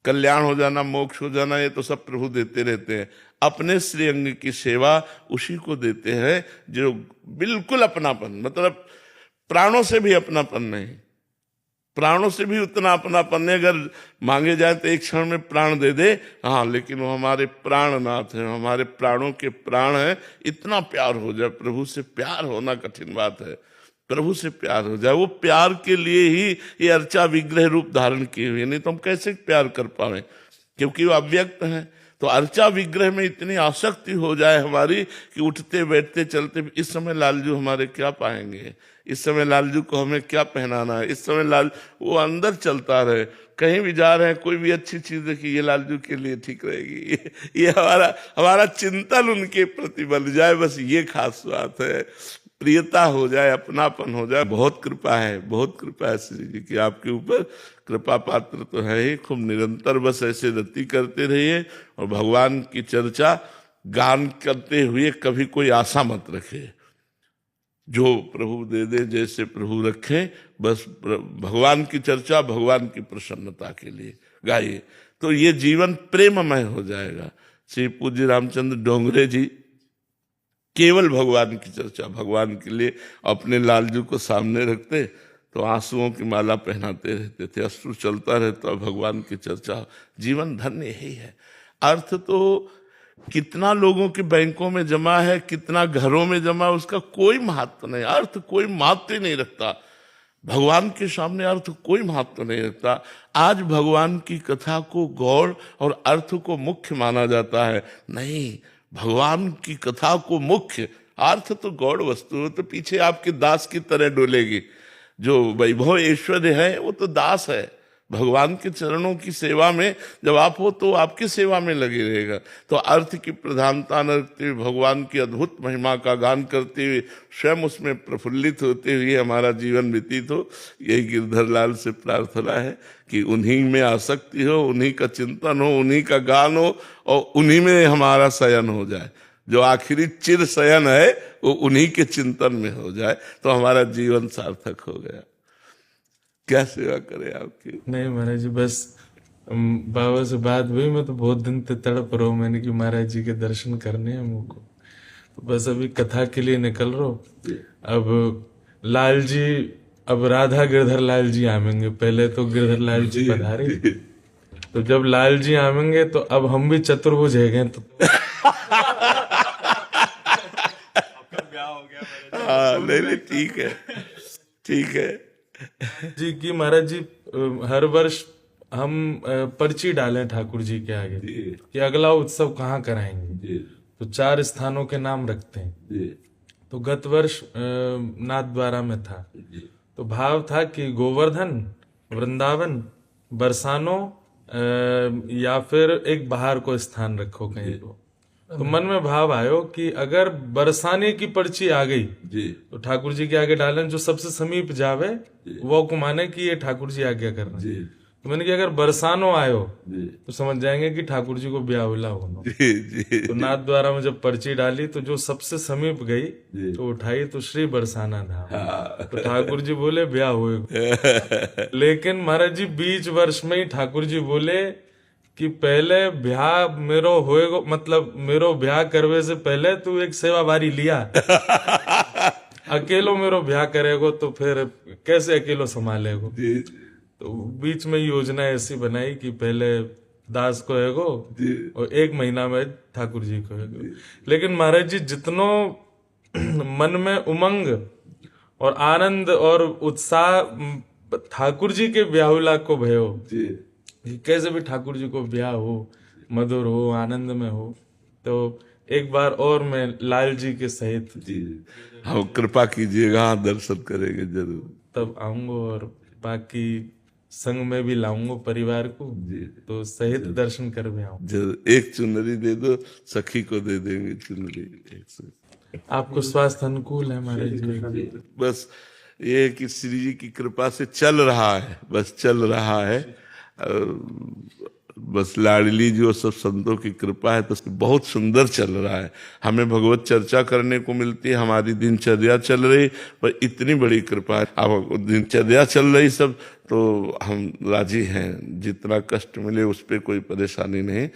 कल्याण हो जाना, मोक्ष हो जाना ये तो सब प्रभु देते रहते हैं। अपने श्री अंग की सेवा उसी को देते हैं जो बिल्कुल अपनापन, मतलब प्राणों से भी अपनापन नहीं, प्राणों से भी उतना अपनापन नहीं। अगर मांगे जाए तो एक क्षण में प्राण दे दे, हाँ, लेकिन वो हमारे प्राणनाथ हैं, हमारे प्राणों के प्राण हैं। इतना प्यार हो जाए, प्रभु से प्यार होना कठिन बात है, प्रभु से प्यार हो जाए। वो प्यार के लिए ही ये अर्चा विग्रह रूप धारण किए हुए, नहीं तो हम कैसे प्यार कर पाए, क्योंकि वो अव्यक्त हैं। तो अर्चा विग्रह में इतनी आसक्ति हो जाए हमारी कि उठते बैठते चलते, इस समय लालजू हमारे क्या पाएंगे, इस समय लालजू को हमें क्या पहनाना है, इस समय लाल वो अंदर चलता रहे। कहीं भी जा रहे हैं, कोई भी अच्छी चीज देखिए, ये लालजू के लिए ठीक रहेगी, ये हमारा चिंतन उनके प्रति बन जाए, बस ये खास बात है। प्रियता हो जाए, अपनापन हो जाए। बहुत कृपा है श्री जी की आपके ऊपर। कृपा पात्र तो है ही, खूब निरंतर बस ऐसे रति करते रहिए, और भगवान की चर्चा गान करते हुए कभी कोई आशा मत रखे। जो प्रभु दे दे, जैसे प्रभु रखे, बस भगवान की चर्चा भगवान की प्रसन्नता के लिए गाइए, तो ये जीवन प्रेममय हो जाएगा। श्री पूज्य रामचंद्र डोंगरे जी केवल भगवान की चर्चा, भगवान के लिए अपने लालजू को सामने रखते तो आंसुओं की माला पहनाते रहते थे, अश्रु चलता रहता, भगवान की चर्चा। जीवन धन्य यही है। अर्थ तो कितना लोगों के बैंकों में जमा है, कितना घरों में जमा है, उसका कोई महत्व नहीं, अर्थ कोई महत्व ही नहीं रखता। भगवान के सामने अर्थ कोई महत्व नहीं रखता। आज भगवान की कथा को गौड़ और अर्थ को मुख्य माना जाता है, नहीं, भगवान की कथा को मुख्य, अर्थ तो गौड़ वस्तु है, तो पीछे आपके दास की तरह डोलेगी। जो वैभव ऐश्वर्य है वो तो दास है, भगवान के चरणों की सेवा में जब आप हो तो आपकी सेवा में लगे रहेगा। तो अर्थ की प्रधानता न रखते हुए भगवान की अद्भुत महिमा का गान करते हुए स्वयं उसमें प्रफुल्लित होते हुए हमारा जीवन व्यतीत हो, यही गिरधर लाल से प्रार्थना है कि उन्हीं में आसक्ति हो, उन्हीं का चिंतन हो, उन्हीं का गान हो, और उन्हीं में हमारा शयन हो जाए। जो आखिरी चिर शयन है वो उन्हीं के चिंतन में हो जाए, तो हमारा जीवन सार्थक हो गया। क्या सेवा करे आपकी? नहीं महाराज जी, बस बाबा से बात हुई, मैं तो बहुत दिन से तड़प रहा हूँ, मैंने कि महाराज जी के दर्शन करने हैं मुझको, तो बस अभी कथा के लिए निकल रहा हूँ। अब लाल जी, अब राधा गिरधर लाल जी आवेंगे, पहले तो गिरधर लाल जी पधारे, तो जब लाल जी आवेंगे तो अब हम भी चतुर्भुज है गए, तो नहीं, ठीक है जी की महाराज जी हर वर्ष हम पर्ची डालें ठाकुर जी के आगे कि अगला उत्सव कहाँ कराएंगे, तो 4 स्थानों के नाम रखते हैं। तो गत वर्ष नाथद्वारा में था, तो भाव था कि गोवर्धन, वृंदावन, बरसानो, या फिर एक बाहर को स्थान रखो कहीं को। तो मन में भाव आयो कि अगर बरसाने की पर्ची आ गई जी तो ठाकुर जी के आगे डालें, जो सबसे समीप जावे वो को माने कि ये ठाकुर जी आज्ञा कर रहे जी हैं। तो मैंने कि अगर बरसानो आयो जी तो समझ जाएंगे कि ठाकुर जी को ब्याहुला होना। जी जी तो नाथ द्वारा में जब पर्ची डाली तो जो सबसे समीप गई जी। तो उठाई तो श्री बरसाना धाम। हाँ। तो ठाकुर जी बोले ब्याह हुए। लेकिन महाराज जी बीच वर्ष में ही ठाकुर जी बोले कि पहले ब्याह मेरो होएगो, मतलब मेरो ब्याह करवे से पहले तू एक सेवा बारी लिया। अकेलो मेरो ब्याह करेगो तो फिर कैसे अकेलो संभालेगो। जी तो बीच में योजना ऐसी बनाई कि पहले दास को हैगो और 1 महीना में ठाकुर जी को हैगो। लेकिन महाराज जी जितनो मन में उमंग और आनंद और उत्साह ठाकुर जी के ब्याहुला को भयो, जी कि कैसे भी ठाकुर जी को ब्याह हो, मधुर हो, आनंद में हो। तो एक बार और मैं लाल जी के सहित जी हम कृपा कीजिएगा, दर्शन करेंगे जरूर। तब आऊंगा और बाकी संग में भी लाऊंगा परिवार को, जी तो सहित दर्शन कर भी आऊंगा। जरूर। एक चुनरी दे दो, सखी को दे देंगे चुनरी एक से। आपको स्वास्थ्य अनुकूल है महाराज जी? बस ये है कि श्री जी की कृपा से चल रहा है, बस चल रहा है। बस लाडली जी और सब संतों की कृपा है तो बहुत सुंदर चल रहा है। हमें भगवत चर्चा करने को मिलती है, हमारी दिनचर्या चल रही, पर इतनी बड़ी कृपा है। अब दिनचर्या चल रही सब तो हम राजी हैं, जितना कष्ट मिले उस पर कोई परेशानी नहीं।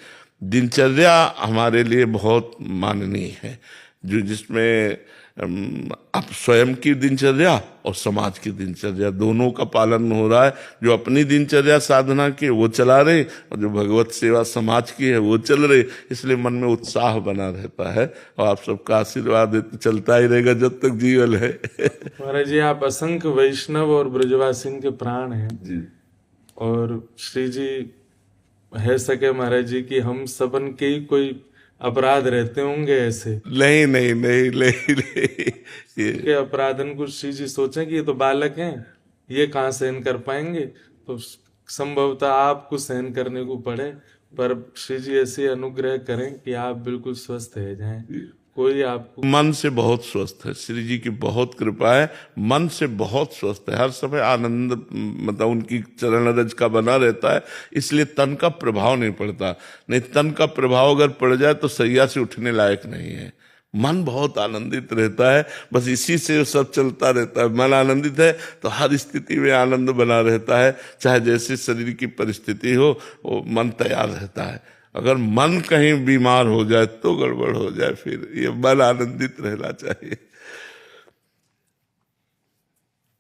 दिनचर्या हमारे लिए बहुत माननीय है, जो जिसमें आप स्वयं की दिनचर्या और समाज की दिनचर्या दोनों का पालन हो रहा है। जो अपनी दिनचर्या साधना की वो चला रहे और जो भगवत सेवा समाज की है वो चल रही, इसलिए मन में उत्साह बना रहता है। और आप सबका आशीर्वाद चलता ही रहेगा जब तक जीवन है। महाराज जी आप असंख्य वैष्णव और ब्रजवासिन के प्राण हैं जी और श्री जी है सके महाराज जी कि हम सबन के ही कोई अपराध रहते होंगे ऐसे? नहीं नहीं नहीं नहीं, नहीं। के अपराधन को श्री जी सोचें कि ये तो बालक हैं, ये कहाँ सहन कर पाएंगे, तो संभवतः आपको सहन करने को पड़े। पर श्री जी ऐसे अनुग्रह करें कि आप बिल्कुल स्वस्थ रह जाएं, कोई आपको मन से बहुत स्वस्थ है। श्री जी की बहुत कृपा है, मन से बहुत स्वस्थ है, हर समय आनंद मतलब उनकी चरण रज का बना रहता है, इसलिए तन का प्रभाव नहीं पड़ता। नहीं, तन का प्रभाव अगर पड़ जाए तो सैया से उठने लायक नहीं है। मन बहुत आनंदित रहता है, बस इसी से सब चलता रहता है। मन आनंदित है तो हर स्थिति में आनंद बना रहता है, चाहे जैसी शरीर की परिस्थिति हो वो मन तैयार रहता है। अगर मन कहीं बीमार हो जाए तो गड़बड़ हो जाए, फिर ये मन आनंदित रहना चाहिए।